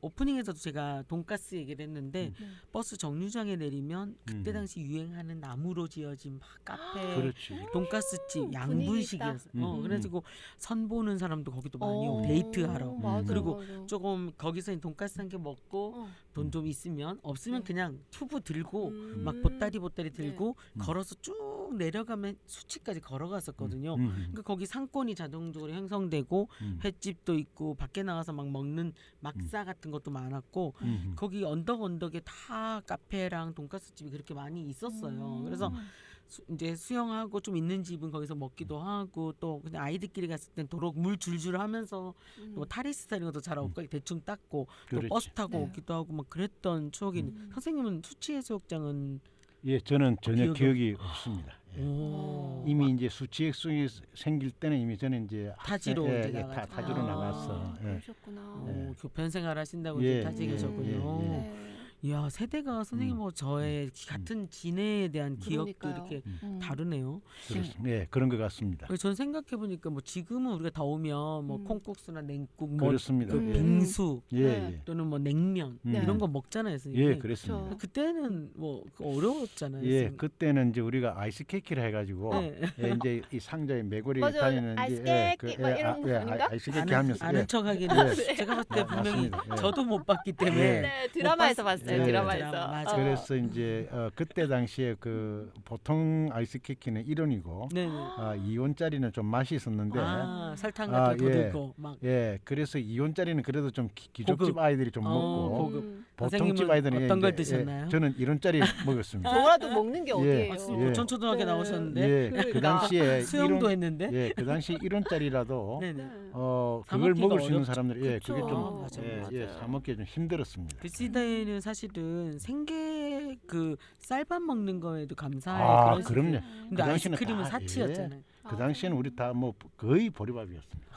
A: 오프닝에서도 제가 돈가스 얘기를 했는데
C: 네.
A: 버스 정류장에 내리면 그때
B: 음.
A: 당시 유행하는 나무로 지어진 막 카페,
B: 그렇지.
A: 돈가스집
C: 분위기
A: 양분식이었어요.
B: 있다.
A: 그래가지고 선 보는 사람도 거기도 많이 오고
C: 어,
A: 데이트하러.
C: 맞아,
A: 그리고
C: 맞아.
A: 조금 거기서 돈가스 한 개 먹고
C: 어.
A: 돈 좀 있으면 없으면
C: 네.
A: 그냥 튜브 들고 막
C: 음.
A: 보따리 들고
B: 음.
A: 걸어서 쭉 내려가면 수치까지 걸어갔었거든요.
B: 음.
A: 그러니까 거기 상권이 자동적으로 형성되고
B: 음.
A: 횟집도 있고 밖에 나가서 막 먹는 막사 같은 것도 많았고
B: 음.
A: 거기 언덕에 다 카페랑 돈가스 집이 그렇게 많이 있었어요. 그래서 이제 수영하고 좀 있는 집은 거기서 먹기도 하고 또 그냥 아이들끼리 갔을 땐 도로 물 줄줄 하면서 뭐 타리스 이런 것도 잘 없고 대충 닦고 또
B: 그렇지.
A: 버스 타고
C: 네.
A: 오기도 하고 막 그랬던 추억이 있는. 선생님은 수치해수욕장은
B: 예, 저는 전혀
A: 기억이
B: 기억이 없습니다. 예.
A: 오.
B: 이미 이제 수치액수이 생길 때는 이미 저는 이제
A: 타지로
B: 예,
A: 이제
B: 예,
A: 나가죠.
B: 타지로 나갔어. 예.
C: 그러셨구나.
B: 예.
A: 교편 생활 하신다고
B: 예,
A: 이제 타지에
C: 예,
A: 계셨군요.
B: 예, 예.
C: 네.
A: 이야 세대가 선생님하고 저의 같은 진해에 대한 기억도
C: 그러니까요.
A: 이렇게
C: 음.
A: 다르네요.
B: 그렇습니다. 예, 그런 것 같습니다.
A: 전 생각해 보니까 뭐 지금은 우리가 더우면 뭐 콩국수나 냉국, 뭐
B: 그렇습니다.
A: 그
B: 예.
A: 빙수
B: 예,
C: 네.
B: 예.
A: 또는 뭐 냉면
B: 네.
A: 이런 거 먹잖아요, 선생님.
B: 예, 그랬습니다.
C: 그렇죠.
A: 그때는 뭐 어려웠잖아요.
B: 예,
A: 선생님.
B: 그때는 이제 우리가 아이스 케이크를 해가지고
A: 네.
B: 예, 이제 이 상자에 메고리
C: 맞아요.
B: 다니는
C: 아이스
B: 예,
C: 케이크 막 이런 거 아닌가?
B: 아이스 케이크 하면서
A: 아는
B: 예.
A: 척하기는
B: 예.
A: 제가 봤을 때 분명히
B: 맞습니다. 예.
A: 저도 못 봤기 때문에
C: 네, 드라마에서
A: 못 봤-
C: 봤어요.
B: 예.
C: 드라마에서.
A: 드라마, 맞아.
B: 그래서 이제 그때 당시에 그 보통 아이스 케이크는 1원이고
A: 네네.
B: 2원짜리는 좀 맛이 있었는데
A: 설탕 같은 거 더
B: 예.
A: 들고 막
B: 예, 그래서 2원짜리는 그래도 좀 기족집
A: 고급.
B: 아이들이 좀 먹고
A: 고급.
B: 보통집
A: 선생님은
B: 아이들은
A: 어떤 걸
B: 이제,
A: 드셨나요?
B: 예, 저는 1원짜리 먹었습니다.
C: 저라도 먹는 게
B: 예.
C: 어디예요?
A: 선생님 고천초등학교
C: 네.
A: 나오셨는데
B: 예,
C: 그러니까.
B: 그 당시에
A: 수영도
B: 1원,
A: 했는데
B: 예, 그 당시 1원짜리라도
A: 네네.
B: 그걸
A: 사먹기가
B: 먹을 수 있는
A: 어렵죠.
B: 사람들이 예,
C: 그쵸.
B: 그게 좀
A: 맞아요.
B: 예, 예,
C: 맞아요.
B: 사 먹기 좀 힘들었습니다.
A: 그 시대에는 사실은 생계 그 쌀밥 먹는 거에도 감사해
B: 아,
A: 그런
B: 그럼요.
A: 시대.
B: 그
A: 근데
B: 당시는
A: 아이스크림은
B: 다,
A: 사치였잖아요.
B: 그 당시에는 우리 다 뭐 거의 보리밥이었습니다.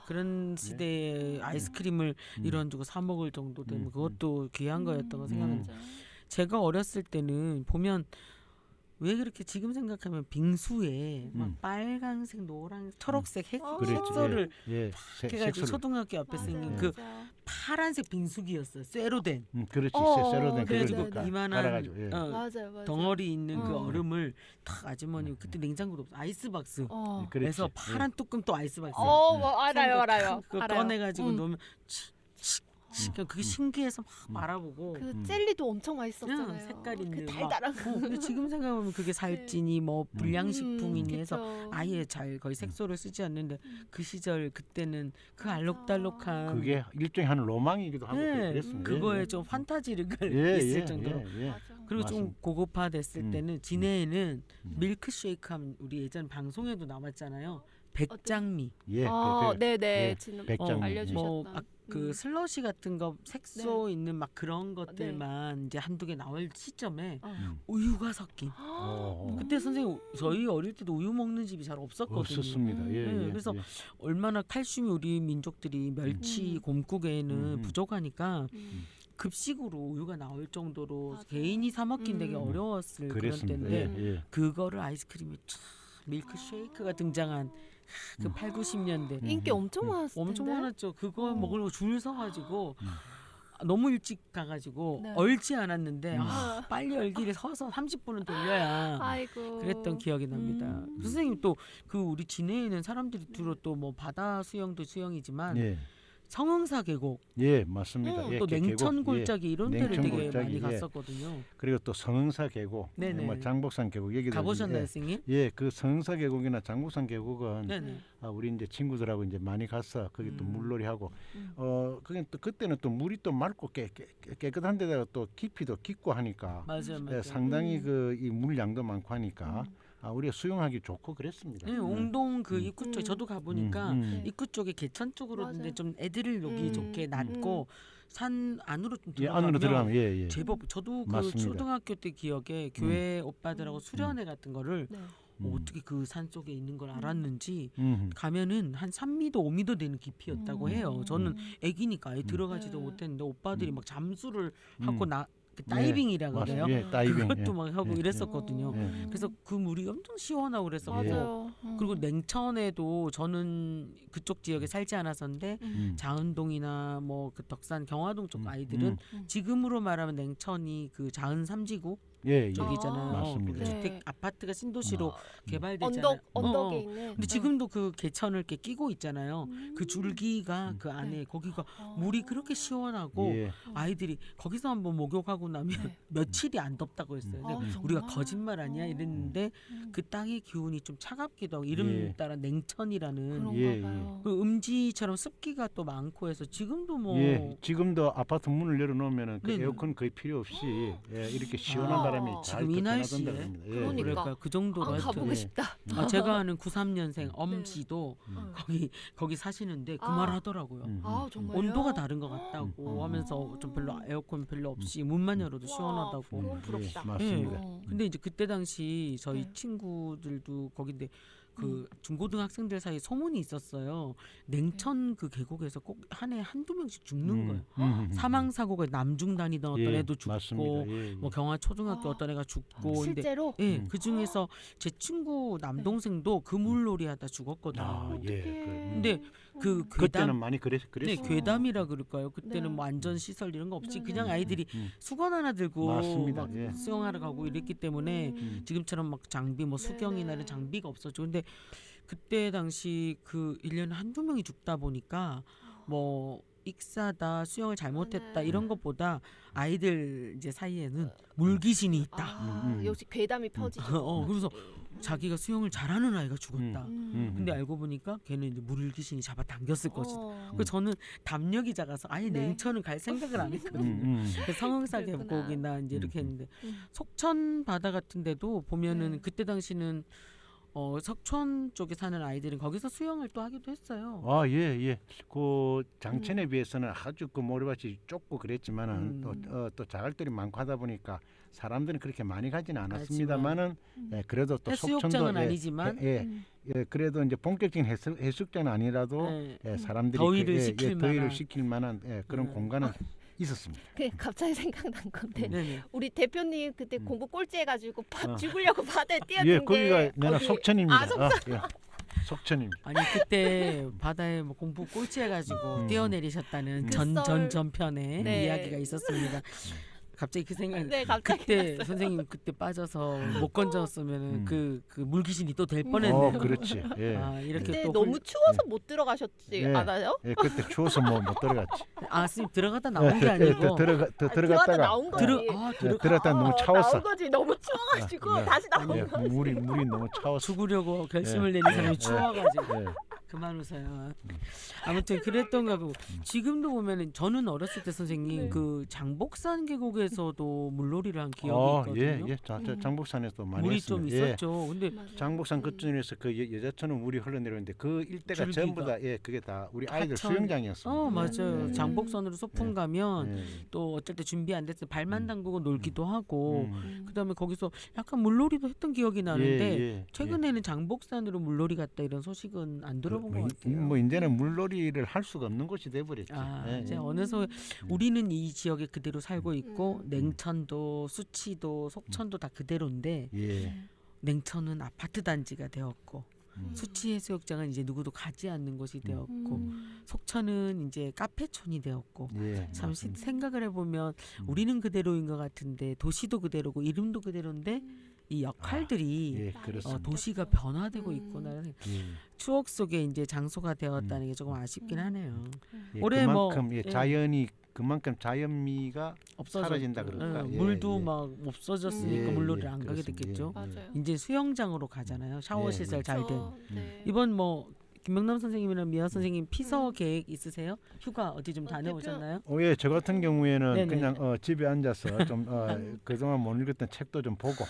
A: 그런 시대에 아이스크림을
B: 음.
A: 1원 주고 사 먹을 정도 되면
B: 음,
A: 그것도 귀한 거였던 거 생각합니다.
C: 맞아요.
A: 제가 어렸을 때는 보면 왜 그렇게 지금 생각하면 빙수에 막
B: 음.
A: 빨강색, 노란색, 초록색
B: 그랬지.
A: 색소를
B: 예, 예,
A: 해가지고
B: 색소를.
A: 초등학교 앞에 생긴
C: 맞아요.
A: 그
C: 맞아요.
A: 파란색 빙수기였어요. 쇠로 된.
B: 그렇지.
C: 어,
B: 쇠로 된
A: 그래가지고
B: 그걸
C: 네,
A: 이만한
B: 깔아가지고 예.
C: 맞아요, 맞아요.
A: 덩어리 있는 그
C: 어.
A: 얼음을 탁 아주머니 그때 냉장고도 없어 아이스박스.
C: 어.
B: 그랬지.
A: 그래서 파란 뚜껑 또 아이스박스.
C: 뭐 알아요, 알아요.
A: 그거
C: 알아요.
A: 꺼내가지고
C: 음.
A: 놓으면 그게 신기해서 막 말아보고.
C: 그 젤리도 엄청 맛있었잖아요.
A: 색깔 있는
C: 그
A: 막.
C: 달달한.
A: 근데 지금 생각하면 그게 살찌니 뭐 불량식품이니 해서
C: 그쵸.
A: 아예 잘 거의 색소를 쓰지 않는데 그 시절 그때는 그 알록달록한
B: 그게 일종의 한 로망이기도 하고
A: 네,
B: 그랬습니다.
A: 그거에
B: 예,
A: 좀 판타지를
B: 예,
A: 있을
B: 예,
A: 정도로.
B: 예, 예.
C: 맞아.
A: 그리고 좀
B: 맞습니다.
A: 고급화됐을
B: 음.
A: 때는 진해에는 밀크쉐이크 하면 우리 예전 방송에도 나왔잖아요. 백장미.
B: 예,
C: 네네.
B: 예,
C: 지금
B: 백장미.
C: 알려주셨던.
A: 뭐 그 슬러시 같은 거 색소
C: 네.
A: 있는 막 그런 것들만 이제 한두 개 나올 시점에
B: 음.
A: 우유가 섞인. 그때 선생님 저희 어릴 때도 우유 먹는 집이 잘 없었거든요.
B: 없었습니다. 예,
A: 네,
B: 예,
A: 그래서
B: 예.
A: 얼마나 칼슘이 우리 민족들이 멸치 곰국에는 부족하니까 급식으로 우유가 나올 정도로
C: 맞아요.
A: 개인이 사 먹긴 되게 어려웠을 그런
B: 그랬습니다.
A: 때인데
B: 예, 예.
A: 그거를 아이스크림에 촥 밀크쉐이크가 등장한 그 8, 90년대
C: 인기 엄청 많았을 텐데.
A: 엄청 많았죠. 그거 먹으려고 줄 서가지고
B: 음.
A: 너무 일찍 가가지고
C: 네.
A: 얼지 않았는데 빨리 얼기를 서서 30분은 돌려야
C: 아이고.
A: 그랬던 기억이 납니다. 선생님 또 그 우리 진해에는 사람들이 주로 또 뭐 바다 수영도 수영이지만
B: 예,
A: 성흥사 계곡
B: 예, 맞습니다. 예,
A: 또
B: 계곡,
A: 냉천
B: 예.
A: 골짜기 이런 데를
B: 냉천
A: 되게
B: 골짜기,
A: 많이
B: 예.
A: 갔었거든요.
B: 그리고 또 성흥사 계곡,
A: 네네.
B: 뭐 장복산 계곡 얘기도
A: 가보셨나요,
B: 예,
A: 선생님?
B: 예, 그 성흥사 계곡이나 장복산 계곡은
A: 네네.
B: 우리 이제 친구들하고 이제 많이 가서 거기 또 물놀이하고 그게 또 그때는 또 물이 또 맑고 깨끗한 데다가 또 깊이도 깊고 하니까
A: 맞아요,
B: 예,
A: 맞아요.
B: 상당히 그 이 물 양도 많고 하니까 우리가 수영하기 좋고 그랬습니다.
A: 네, 옹동 그 입구 쪽 저도 가보니까
C: 네.
A: 입구 쪽에 개천 쪽으로
C: 맞아요.
A: 근데 좀 애들을 여기
C: 음.
A: 좋게 놨고 산 안으로 좀
B: 예,
A: 들어가면
B: 안으로 들어가면 예.
A: 제법 저도 그
B: 맞습니다.
A: 초등학교 때 기억에 교회 오빠들하고 수련회 같은 거를
C: 네.
A: 어떻게 그 산 속에 있는 걸 알았는지
B: 음.
A: 가면은 한 3미터 5미터 되는 깊이였다고 해요. 저는 애기니까 아예 들어가지도
C: 네.
A: 못했는데 오빠들이
B: 음.
A: 막 잠수를
B: 음.
A: 하고 그 다이빙이라 그래요.
B: 맞습니다. 예, 다이빙.
A: 그것도 막 하고
B: 예,
A: 이랬었거든요.
B: 예.
A: 그래서 그 물이 엄청 시원하고 그랬었고
C: 맞아요.
A: 그리고 냉천에도 저는 그쪽 지역에 살지 않았었는데 자은동이나 뭐 그 덕산 경화동 쪽 아이들은 지금으로 말하면 냉천이 그 자은 3지구
B: 예, 예.
A: 쪽이잖아요.
B: 맞습니다.
A: 거기
C: 네.
A: 주택 아파트가 신도시로 개발됐잖아요.
C: 언덕에 있는.
A: 근데 지금도 그 개천을 이렇게 끼고 있잖아요. 그 줄기가 그 안에
C: 네.
A: 거기가 물이 그렇게 시원하고
B: 예.
A: 아이들이 거기서 한번 목욕하고 나면
C: 네.
A: 며칠이 안 덥다고 했어요. 근데
C: 정말?
A: 우리가 거짓말 아니야 이랬는데 그 땅의 기운이 좀 차갑기도 하고 이름
B: 예.
A: 따라 냉천이라는
C: 그런가
B: 예,
C: 봐요.
A: 그 음지처럼 습기가 또 많고 해서 지금도 뭐
B: 예, 지금도 아파트 문을 열어놓으면은 그
A: 네네.
B: 에어컨 거의 필요 없이 이렇게 시원한
A: 아,
B: 바람이 잘
A: 지금 이
B: 들어간다고
A: 날씨에?
B: 합니다. 예,
C: 그러니까.
A: 그럴까요? 그 정도로
C: 아,
A: 하여튼
C: 가보고
B: 예.
C: 싶다.
A: 제가 아는 93년생 엄씨도
B: 음.
A: 거기 사시는데 그
C: 아.
A: 말 하더라고요.
C: 아 정말요?
A: 온도가 다른 것 같다고
B: 음.
A: 하면서 좀 별로 에어컨 별로 없이 문만 열어도
C: 와,
A: 시원하다고.
C: 그건 부럽다.
B: 예, 맞습니다.
A: 근데 이제 그때 당시 저희
C: 네.
A: 친구들도 거긴데 그 중고등학생들 사이에 소문이 있었어요. 냉천 그 계곡에서 꼭 한 해 한두 명씩 죽는 거예요. 사망 사고가 남중 다니던 어떤
B: 예,
A: 애도 죽고
B: 맞습니다. 예, 예.
A: 뭐 경화 초등학교
C: 아.
A: 어떤 애가 죽고 근데
C: 실제로?
A: 예, 그 중에서 제 친구 남동생도 그물놀이 하다 죽었거든요.
B: 아, 예.
A: 근데 그
B: 그때는
A: 괴담
B: 많이
A: 네,
B: 그랬어요.
A: 괴담이라 그럴까요? 그때는
C: 네.
A: 뭐 안전 시설 이런 거 없이
C: 네,
A: 그냥
C: 네.
A: 아이들이 수건 하나 들고
B: 맞습니다.
A: 막
B: 예.
A: 수영하러 가고 이랬기 때문에 지금처럼 막 장비 뭐 수경이나 이런 장비가 없었죠. 근데 그때 당시 그 1년에 한두 명이 죽다 보니까 뭐 익사다 수영을 잘못했다
C: 네.
A: 이런 것보다 아이들 이제 사이에는 물귀신이 있다.
C: 아, 역시 괴담이 퍼지죠.
A: 그래서 자기가 수영을 잘하는 아이가 죽었다.
C: 음.
A: 근데 알고 보니까 걔는 이제 물귀신이 잡아 당겼을 것이다.
C: 어.
A: 그 저는 담력이 작아서 아예
C: 네.
A: 냉천을 갈 생각을 안 했거든요. 그 성흥사
C: 그랬구나.
A: 계곡이나 이제 이렇게 했는데
C: 음.
A: 속천 바다 같은 데도 보면은
C: 네.
A: 그때 당시는 석촌 쪽에 사는 아이들은 거기서 수영을 또 하기도 했어요.
B: 아, 예, 예. 그 장천에 비해서는 아주 그 모래밭이 좁고 그랬지만은 또 자갈들이 많고 하다 보니까 사람들은 그렇게 많이 가지는 않았습니다만은 예, 그래도 또
A: 해수욕장은
B: 속천도
A: 아니지만
B: 예, 그래도 이제 본격적인 해수욕장은 아니라도
A: 네.
B: 예, 사람들이
A: 더위를
B: 그,
A: 시킬
B: 더위를
A: 만한.
B: 시킬 만한 그런
A: 네.
B: 공간은 있었습니다.
C: 그 갑자기 생각난 건데
A: 네네.
C: 우리 대표님 그때 공부 꼴찌해가지고 죽으려고 바다에 뛰었던
B: 예,
C: 게
B: 거기가 내가
C: 어디-
B: 속천입니다.
C: 아,
B: 예, 속천입니다.
A: 아니 그때 바다에 뭐 공부 꼴찌해가지고 뛰어내리셨다는 전편에
C: 네.
A: 이야기가 있었습니다. 갑자기 그 생각.
C: 네, 갑자기
A: 그때
C: 났어요.
A: 선생님 그때 빠져서 못 건졌으면은 그 물귀신이 또 될 뻔했네요.
B: 그렇지. 예.
A: 아 이렇게
C: 그때
A: 또
C: 너무 추워서 못 들어가셨지
B: 예.
C: 않아요?
B: 예, 그때 추워서 못 들어갔지.
A: 선생님 들어갔다 나온 게 아니고
B: 들어갔다가
C: 나온 거지.
B: 들어갔다 너무 차웠어.
C: 나온 거지. 너무 추워가지고
B: 예.
C: 다시 나온
B: 예,
C: 거.
B: 물이 너무 차웠어.
A: 죽으려고 결심을
B: 예.
A: 내린 사람이 추워가지고
B: 예.
A: 그만 웃어요. 아무튼 그랬던가 보고 지금도 보면은 저는 어렸을 때 선생님
C: 네.
A: 그 장복산 계곡에서도 물놀이를 한 기억이 있거든요.
B: 예. 장복산에도 많이
A: 물이 좀
B: 했습니다. 예.
A: 있었죠. 근데
B: 장복산 그쪽에서 그 여자천은 물이 흘러내려오는데 그 일대가
A: 줄기가.
B: 전부 다 그게 다 우리 아이들
A: 하천.
B: 수영장이었습니다.
A: 맞아요.
B: 예.
A: 장복선으로 소풍
B: 예.
A: 가면
B: 예.
A: 또 어쩔 때 준비 안 됐을 때 발만 담그고 놀기도 하고
B: 음.
A: 그다음에 거기서 약간 물놀이도 했던 기억이 나는데
B: 예.
A: 최근에는 장복산으로 물놀이 갔다 이런 소식은 안 들어본 것 같아요.
B: 뭐 이제는 물놀이를 할 수가 없는 곳이 돼버렸죠. 예.
A: 이제 어느새 우리는 이 지역에 그대로 살고 있고 냉천도 수치도 속천도 다 그대로인데
B: 예.
A: 냉천은 아파트 단지가 되었고 수치 해수욕장은 이제 누구도 가지 않는 곳이 되었고 속천은 이제 카페촌이 되었고
B: 예.
A: 참
B: 맞습니다.
A: 생각을 해보면 우리는 그대로인 것 같은데 도시도 그대로고 이름도 그대로인데 이 역할들이
B: 예, 그렇습니다.
A: 도시가 변화되고 있구나.
B: 예.
A: 추억 속에 이제 장소가 되었다는 게 조금 아쉽긴 하네요.
B: 예,
A: 올해 뭐,
B: 그만큼
A: 예.
B: 자연이 그만큼 자연미가
A: 없어졌죠.
B: 사라진다 그럴까? 예,
A: 물도
B: 예.
A: 막 없어졌으니까
B: 예,
A: 물놀이를
B: 예,
A: 안 가게
B: 그렇습니다.
A: 됐겠죠.
B: 예.
C: 맞아요.
A: 이제 수영장으로 가잖아요. 샤워
B: 예,
A: 시설 잘 된.
C: 네.
A: 이번 뭐 김명남 선생님이랑 미아 선생님 피서 계획 있으세요? 휴가 어디 좀 다녀오셨나요?
B: 예, 저 같은 경우에는
A: 네네.
B: 그냥 집에 앉아서 좀 그동안 못 읽었던 책도 좀 보고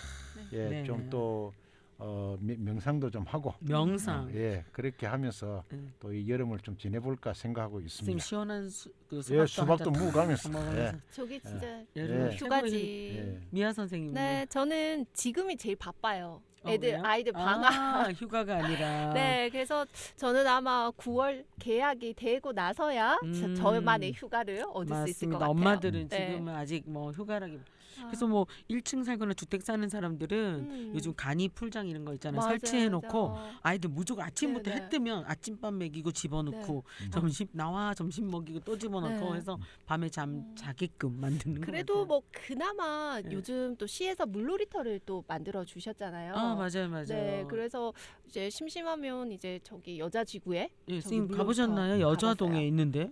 A: 네.
B: 좀 또 명상도 좀 하고
A: 명상.
B: 예, 그렇게 하면서 또 이 여름을 좀 지내볼까 생각하고
A: 선생님
B: 있습니다.
A: 시원한 그
B: 예,
A: 수박도
B: 수박도
A: 한잔
B: 먹으면서.
A: 먹으면서.
C: 저기 진짜
A: 여름
B: 예.
C: 휴가지.
B: 예.
A: 미아 선생님.
C: 네, 저는 지금이 제일 바빠요.
A: 왜요?
C: 아이들 방학.
A: 휴가가 아니라.
C: 네, 그래서 저는 아마 9월 계약이 되고 나서야 저만의 휴가를 얻을 수 있을 것
A: 맞습니다.
C: 같아요.
A: 엄마들은
C: 네.
A: 지금은 아직 뭐 휴가라기. 그래서 뭐 1층 살거나 주택 사는 사람들은 요즘 간이 풀장 이런 거 있잖아요.
C: 맞아요,
A: 설치해놓고
C: 맞아요.
A: 아이들 무조건 아침부터
C: 네네.
A: 해 뜨면 아침밥 먹이고 집어넣고 점심 나와 점심 먹이고 또 집어넣고
C: 네.
A: 해서 밤에 자게끔 만드는 거
C: 그래도 뭐 그나마 요즘 또 시에서 물놀이터를 또 만들어 주셨잖아요.
A: 맞아요.
C: 네, 그래서 이제 심심하면 이제 저기 여자 지구에
A: 예,
C: 저기
A: 선생님
C: 물놀이터
A: 가보셨나요? 여자동에
C: 가봤어요.
A: 있는데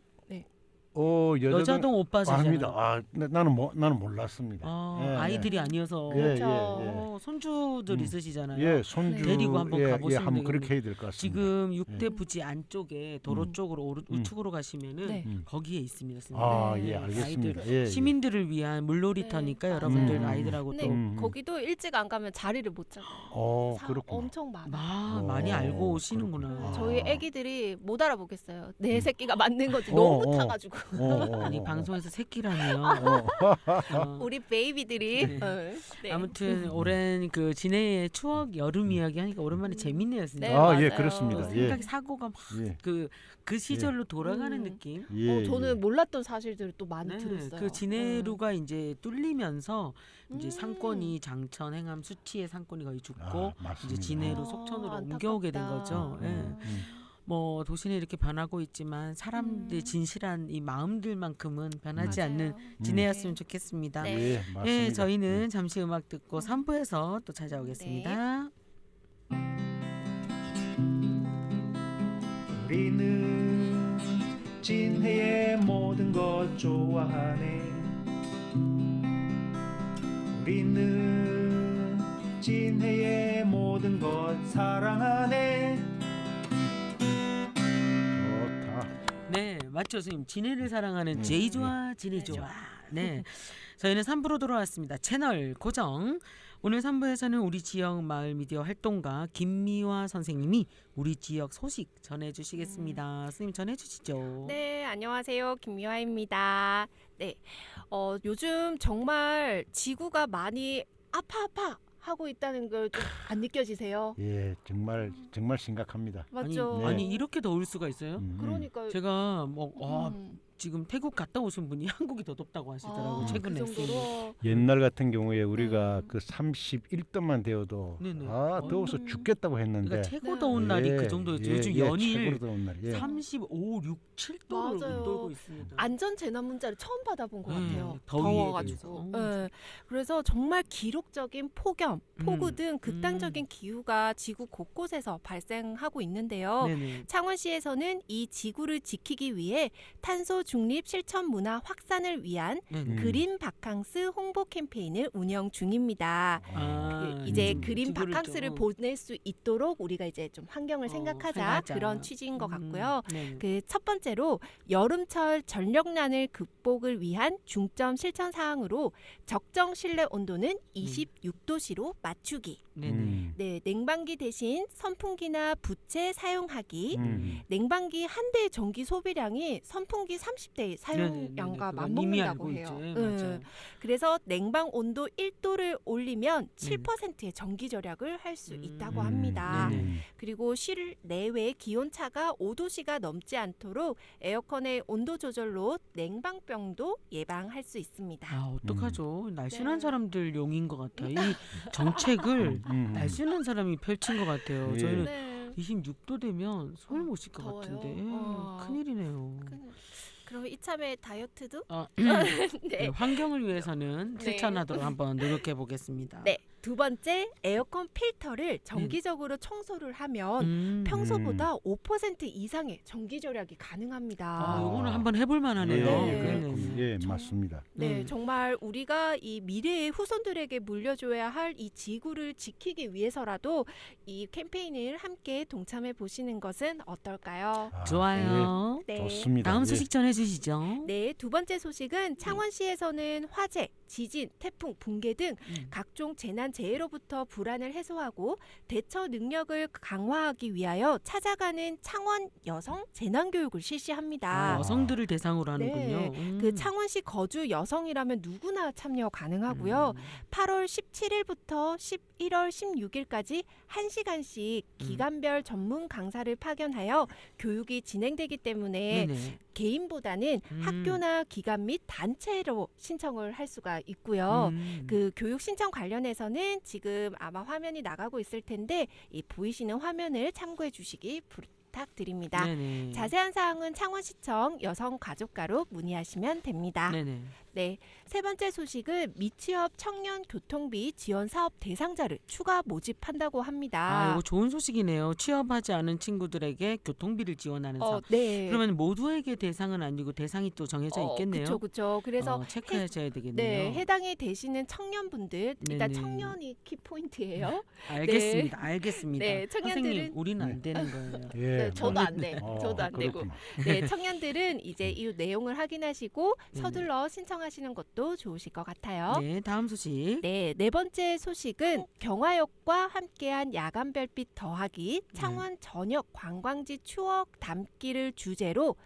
B: 여자동
A: 여자동 오빠시잖아요.
B: 압니다. 나는 몰랐습니다. 예,
A: 아이들이 아니어서
B: 예, 예,
C: 그렇죠.
A: 손주들 있으시잖아요.
B: 예, 손주
A: 데리고 한번 가보시면
B: 한번
A: 되겠네요.
B: 그렇게 해야 될 것 같습니다.
A: 지금 육대 부지 안쪽에 도로 쪽으로
B: 음.
A: 우측으로 가시면은
C: 네.
A: 거기에 있습니다. 선생님.
B: 예, 알겠습니다.
A: 아이들,
B: 예,
A: 시민들을 위한 물놀이터니까
C: 네,
A: 여러분들
B: 맞아요.
A: 아이들하고
C: 근데
A: 또
C: 거기도 일찍 안 가면 자리를 못 잡아요.
B: 그렇구나.
C: 엄청 많아.
A: 많이
B: 어,
A: 알고 오시는구나.
B: 그렇구나.
C: 저희 애기들이 못 알아보겠어요. 내 새끼가 맞는 거지 너무 타가지고.
A: 아니 방송에서 새끼라니요.
C: 우리 베이비들이.
A: 네.
C: 네.
A: 아무튼 오랜 그 진해의 추억 여름 이야기 하니까 오랜만에 재밌네요, 선생님.
C: 네,
B: 예,
C: 맞아요.
B: 그렇습니다. 예.
A: 생각이 사고가 막
B: 예.
A: 그 시절로 돌아가는 느낌.
B: 예,
C: 저는 몰랐던 사실들을 또 많이
A: 네,
C: 들었어요.
A: 그 진해루가 이제 뚫리면서 이제
C: 음.
A: 상권이 장천, 행암, 수치의 상권이 거의 죽고
B: 맞습니다.
A: 이제 진해로 속천으로 옮겨오게 된 거죠. 예. 뭐 도시는 이렇게 변하고 있지만 사람들의 진실한 이 마음들만큼은 변하지
C: 맞아요.
A: 않는 진해였으면 좋겠습니다.
C: 네.
B: 예, 맞습니다.
A: 예, 저희는 잠시 음악 듣고 3부에서 또 찾아오겠습니다.
D: 우리는 진해의 모든 것 좋아하네. 우리는 진해의 모든 것 사랑하네.
B: 좋다.
A: 네, 맞죠, 선생님. 진해를 사랑하는 제이 좋아, 진해 좋아. 네, 저희는 3부로 돌아왔습니다. 채널 고정. 오늘 3부에서는 우리 지역 마을 미디어 활동가 김미화 선생님이 우리 지역 소식 전해주시겠습니다. 선생님 전해주시죠.
C: 네, 안녕하세요. 김미화입니다. 네, 요즘 정말 지구가 많이 아파 하고 있다는 걸 좀 안 느껴지세요?
B: 예, 정말 심각합니다.
C: 맞죠?
B: 네.
A: 아니 이렇게 더울 수가 있어요?
C: 그러니까요.
A: 제가 뭐
C: 음.
A: 지금 태국 갔다 오신 분이 한국이 더 덥다고 하시더라고요. 최근에.
C: 그 정도로.
B: 옛날 같은 경우에 우리가 그 31도만 되어도
A: 네네.
B: 더워서 죽겠다고 했는데
A: 그러니까 최고
C: 네.
A: 더운 날이 그 정도였죠. 요즘 연일
B: 최고로 더운 날. 예.
A: 35, 6, 7도를
C: 맞아요.
A: 돌고 있습니다.
C: 안전 재난 문자를 처음 받아본 것
A: 네,
C: 같아요.
A: 더위에
C: 더워가지고.
A: 대해서.
C: 네. 그래서 정말 기록적인 폭염, 폭우 등 극단적인 기후가 지구 곳곳에서 발생하고 있는데요.
A: 네네.
C: 창원시에서는 이 지구를 지키기 위해 탄소 중립 실천 문화 확산을 위한
A: 네네.
C: 그린 바캉스 홍보 캠페인을 운영 중입니다. 이제 그린
A: 지구를
C: 바캉스를
A: 좀,
C: 보낼 수 있도록 우리가 이제 좀 환경을 생각하자 그런 취지인 것 같고요.
A: 네네.
C: 그 첫 번째로 여름철 전력난을 극복을 위한 중점 실천 사항으로 적정 실내 온도는 26도씨로 맞추기.
A: 네네.
C: 네, 냉방기 대신 선풍기나 부채 사용하기.
B: 음.
C: 냉방기 한 대의 전기 소비량이 선풍기 30대의 사용량과
A: 그건 이미
C: 맞먹는다고
A: 알고
C: 해요.
A: 있죠. 예,
C: 네.
A: 맞아요.
C: 그래서 냉방 온도 1도를 올리면 7%의 전기 절약을 할 수 있다고 합니다.
A: 네네.
C: 그리고 실내외 기온차가 5도씨가 넘지 않도록 에어컨의 온도 조절로 냉방병도 예방할 수 있습니다.
A: 아 어떡하죠? 날씬한
C: 네.
A: 사람들 용인 것 같아요. 이 정책을 날씬한 사람이 펼친 것 같아요.
B: 예.
A: 저희는
C: 네.
A: 26도 되면 손을 못 쉴 것
C: 더워요.
A: 같은데
C: 어.
A: 큰일이네요.
C: 그럼 이참에 다이어트도?
A: 아,
C: 네.
A: 네, 환경을 위해서는
C: 네.
A: 실천하도록 한번 노력해 보겠습니다.
C: 네. 두 번째, 에어컨 필터를 정기적으로 청소를 하면 평소보다 5% 이상의 전기 절약이 가능합니다.
A: 아, 이거는 한번 해볼 만하네요.
C: 네.
B: 그렇군요. 예,
C: 정-
B: 맞습니다.
C: 네,
A: 네.
C: 정말 우리가 이 미래의 후손들에게 물려줘야 할 이 지구를 지키기 위해서라도 이 캠페인을 함께 동참해 보시는 것은 어떨까요?
A: 좋아요.
B: 예.
C: 네.
B: 좋습니다.
A: 다음
B: 예.
A: 소식 전해주시죠.
C: 네, 두 번째 소식은 창원시에서는 화재, 지진, 태풍, 붕괴 등 각종 재난 재해로부터 불안을 해소하고 대처 능력을 강화하기 위하여 찾아가는 창원 여성 재난 교육을 실시합니다.
A: 아, 여성들을 대상으로 하는군요.
C: 네, 그 창원시 거주 여성이라면 누구나 참여 가능하고요. 8월 17일부터 11월 16일까지 1시간씩 기간별 전문 강사를 파견하여 교육이 진행되기 때문에
A: 네네.
C: 개인보다는 학교나 기관 및 단체로 신청을 할 수가 있고요. 그 교육 신청 관련해서는 지금 아마 화면이 나가고 있을 텐데 이 보이시는 화면을 참고해 주시기 부탁드립니다.
A: 네네.
C: 자세한 사항은 창원시청 여성가족과로 문의하시면 됩니다.
A: 네네.
C: 네, 세 번째 소식은 미취업 청년 교통비 지원 사업 대상자를 추가 모집한다고 합니다.
A: 아, 이거 좋은 소식이네요. 취업하지 않은 친구들에게 교통비를 지원하는 사업.
C: 네.
A: 그러면 모두에게 대상은 아니고 대상이 또 정해져 있겠네요.
C: 그렇죠. 그래서
A: 체크하셔야 되겠네요.
C: 네, 해당이 되시는 청년분들 일단
A: 네네.
C: 청년이 키포인트예요.
A: 알겠습니다. 알겠습니다.
C: 네, 청년들은-
A: 선생님, 우리는 안 되는 거예요.
B: 예,
C: 네, 저도 안 돼. 저도 안 되고.
B: 그렇구나.
C: 네, 청년들은 이제 이 내용을 확인하시고
A: 네네.
C: 서둘러 신청하시는 것도 좋으실 것 같아요.
A: 네, 다음 소식.
C: 네, 네 번째 소식은 경화역과 함께한 야간 별빛 더하기 창원 전역 관광지 추억 담기를 주제로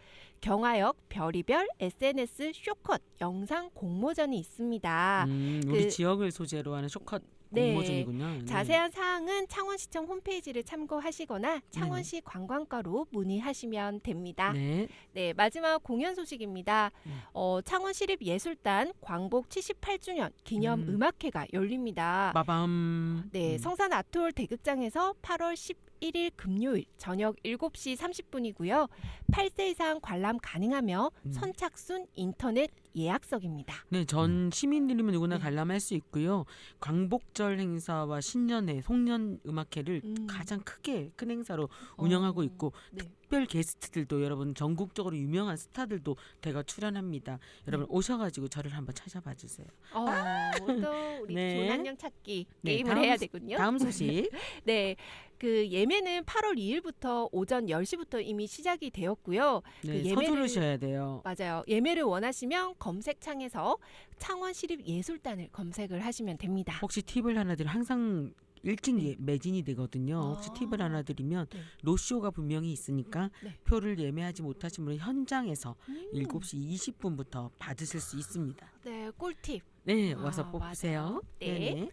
C: 경화역 별이별 SNS 쇼컷 영상 공모전이 있습니다.
A: 우리
C: 그-
A: 지역을 소재로 하는 쇼컷
C: 네.
A: 공모전이군요. 네.
C: 자세한 사항은 창원시청 홈페이지를 참고하시거나 창원시 관광과로 문의하시면 됩니다.
A: 네.
C: 네, 마지막 공연 소식입니다.
A: 음.
C: 창원시립예술단 광복 78주년 기념 음악회가 열립니다.
A: 마밤.
C: 네, 성산 아트홀 대극장에서 8월 11일 금요일 저녁 7시 30분이고요. 8세 이상 관람 가능하며 선착순 인터넷 예약석입니다.
A: 네, 전 시민들이면 누구나
C: 네.
A: 관람할 수 있고요. 광복절 행사와 신년회, 송년 음악회를 가장 큰 행사로 운영하고 있고
C: 네.
A: 특별 게스트들도 여러분 전국적으로 유명한 스타들도 대거 출연합니다. 여러분 오셔가지고 저를 한번 찾아봐 주세요.
C: 또 우리
A: 네.
C: 조난령 찾기
A: 네,
C: 게임을
A: 다음
C: 해야 되군요.
A: 다음 소식.
C: 네. 그 예매는 8월 2일부터 오전 10시부터 이미 시작이 되었고요.
A: 네,
C: 예매를-
A: 서두르셔야 돼요.
C: 맞아요. 예매를 원하시면 검색창에서 창원시립예술단을 검색을 하시면 됩니다.
A: 혹시 팁을 하나 드리면 항상 일찍 매진이 되거든요. 혹시
C: 아.
A: 팁을 하나 드리면
C: 네.
A: 노쇼가 분명히 있으니까
C: 네.
A: 표를 예매하지 못하신 분은 현장에서
C: 음.
A: 7시 20분부터 받으실 수 있습니다.
C: 네, 꿀팁.
A: 네,
C: 아,
A: 와서 뽑으세요.
C: 맞아요. 네.
A: 네네.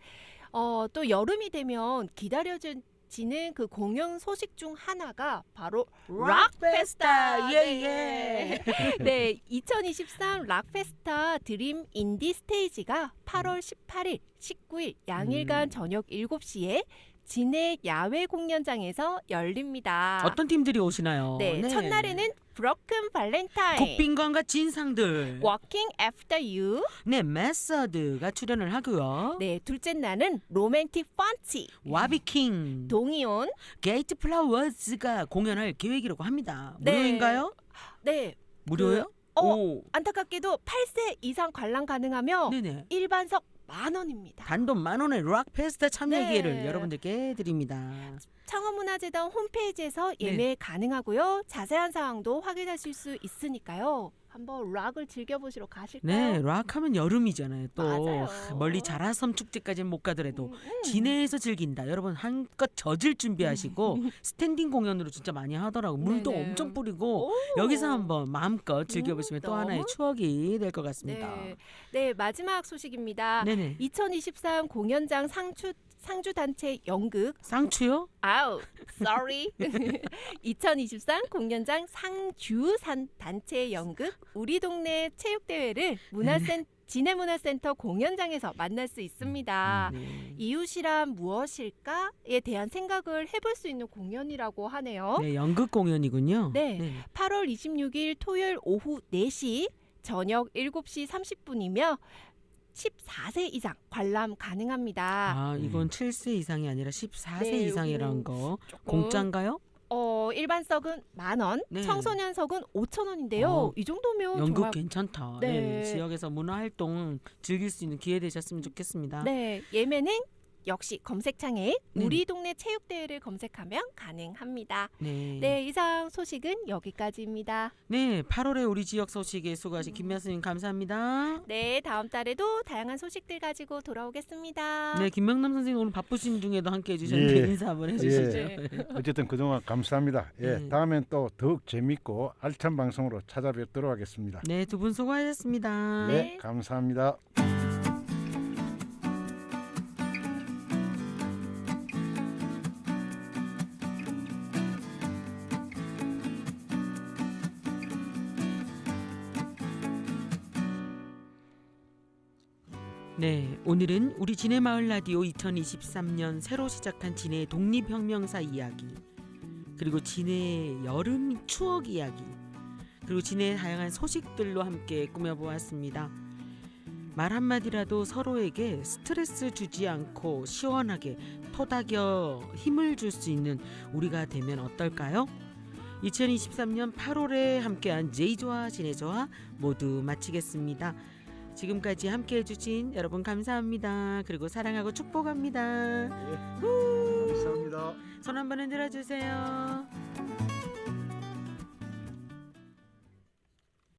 C: 또 여름이 되면 기다려지는 그 공연 소식 중 하나가 바로 락페스타.
A: 예.
C: 네, 2023 락페스타 드림 인디 스테이지가 8월 18일, 19일 양일간 저녁 7시에 진해 야외 공연장에서 열립니다.
A: 어떤 팀들이 오시나요?
C: 네, 첫날에는 브로큰 발렌타인,
A: 국빈관과 진상들,
C: 워킹 애프터 유,
A: 네, 메서드가 출연을 하고요.
C: 네, 둘째 날은 로맨틱 펀치,
A: 와비킹,
C: 동이온,
A: 게이트 플라워즈가 공연할 계획이라고 합니다.
C: 네.
A: 무료인가요?
C: 네,
A: 무료요? 오,
C: 안타깝게도 8세 이상 관람 가능하며
A: 네네.
C: 일반석 10,000원입니다.
A: 단돈 10,000원의 락 페스타 참여
C: 네.
A: 기회를 여러분들께 드립니다.
C: 창원문화재단 홈페이지에서 예매 가능하고요. 자세한 사항도 확인하실 수 있으니까요. 한번 락을 즐겨보시러 가실까요?
A: 네, 락 하면 여름이잖아요. 또
C: 맞아요.
A: 멀리 자라섬 축제까지는 못 가더라도 진해에서 즐긴다. 여러분 한껏 젖을 준비하시고 스탠딩 공연으로 진짜 많이 하더라고. 물도
C: 네네.
A: 엄청 뿌리고
C: 오.
A: 여기서 한번 마음껏 즐겨보시면 또
C: 너무
A: 하나의 추억이 될 것 같습니다.
C: 네. 네, 마지막 소식입니다.
A: 네네.
C: 2023 공연장 상주 단체 연극
A: 쌍추요?
C: 아우, sorry. 2023 공연장 상주산 단체 연극 우리 동네 체육대회를 진해문화센터 공연장에서 만날 수 있습니다.
A: 네.
C: 이웃이란 무엇일까에 대한 생각을 해볼 수 있는 공연이라고 하네요.
A: 네, 연극 공연이군요.
C: 네. 8월 26일 토요일 오후 4시, 저녁 7시 30분이며 14세 이상 관람 가능합니다.
A: 아, 이건 7세 이상이 아니라 14세
C: 네,
A: 이상이라는
C: 요거
A: 거.
C: 조금
A: 공짜인가요?
C: 일반석은 10,000원,
A: 네.
C: 청소년석은 5,000원인데요.
A: 어,
C: 이 정도면
A: 연극
C: 정말
A: 괜찮다.
C: 네.
A: 네. 지역에서 문화 활동 즐길 수 있는 기회 되셨으면 좋겠습니다.
C: 네, 예매는 역시 검색창에
A: 네.
C: 우리 동네 체육대회를 검색하면 가능합니다.
A: 네.
C: 네, 이상 소식은 여기까지입니다.
A: 네, 8월에 우리 지역 소식에 수고하신 김미아 선생님 감사합니다.
C: 네, 다음 달에도 다양한 소식들 가지고 돌아오겠습니다.
A: 네, 김명남 선생님 오늘 바쁘신 중에도 함께해 주셨는데
B: 예.
A: 인사 한번 해주시죠.
B: 예. 어쨌든 그동안 감사합니다. 예,
A: 네.
B: 다음엔 또 더욱 재밌고 알찬 방송으로 찾아뵙도록 하겠습니다.
A: 네, 두 분 수고하셨습니다.
C: 네.
B: 감사합니다.
A: 네, 오늘은 우리 진해 마을 라디오 2023년 새로 시작한 진해 독립혁명사 이야기, 그리고 진해의 여름 추억 이야기, 그리고 진해의 다양한 소식들로 함께 꾸며보았습니다. 말 한마디라도 서로에게 스트레스 주지 않고 시원하게 토닥여 힘을 줄 수 있는 우리가 되면 어떨까요? 2023년 8월에 함께한 제이조와 진해조와 모두 마치겠습니다. 지금까지 함께해 주신 여러분 감사합니다. 그리고 사랑하고 축복합니다.
B: 감사합니다.
A: 손 한번 흔들어 주세요.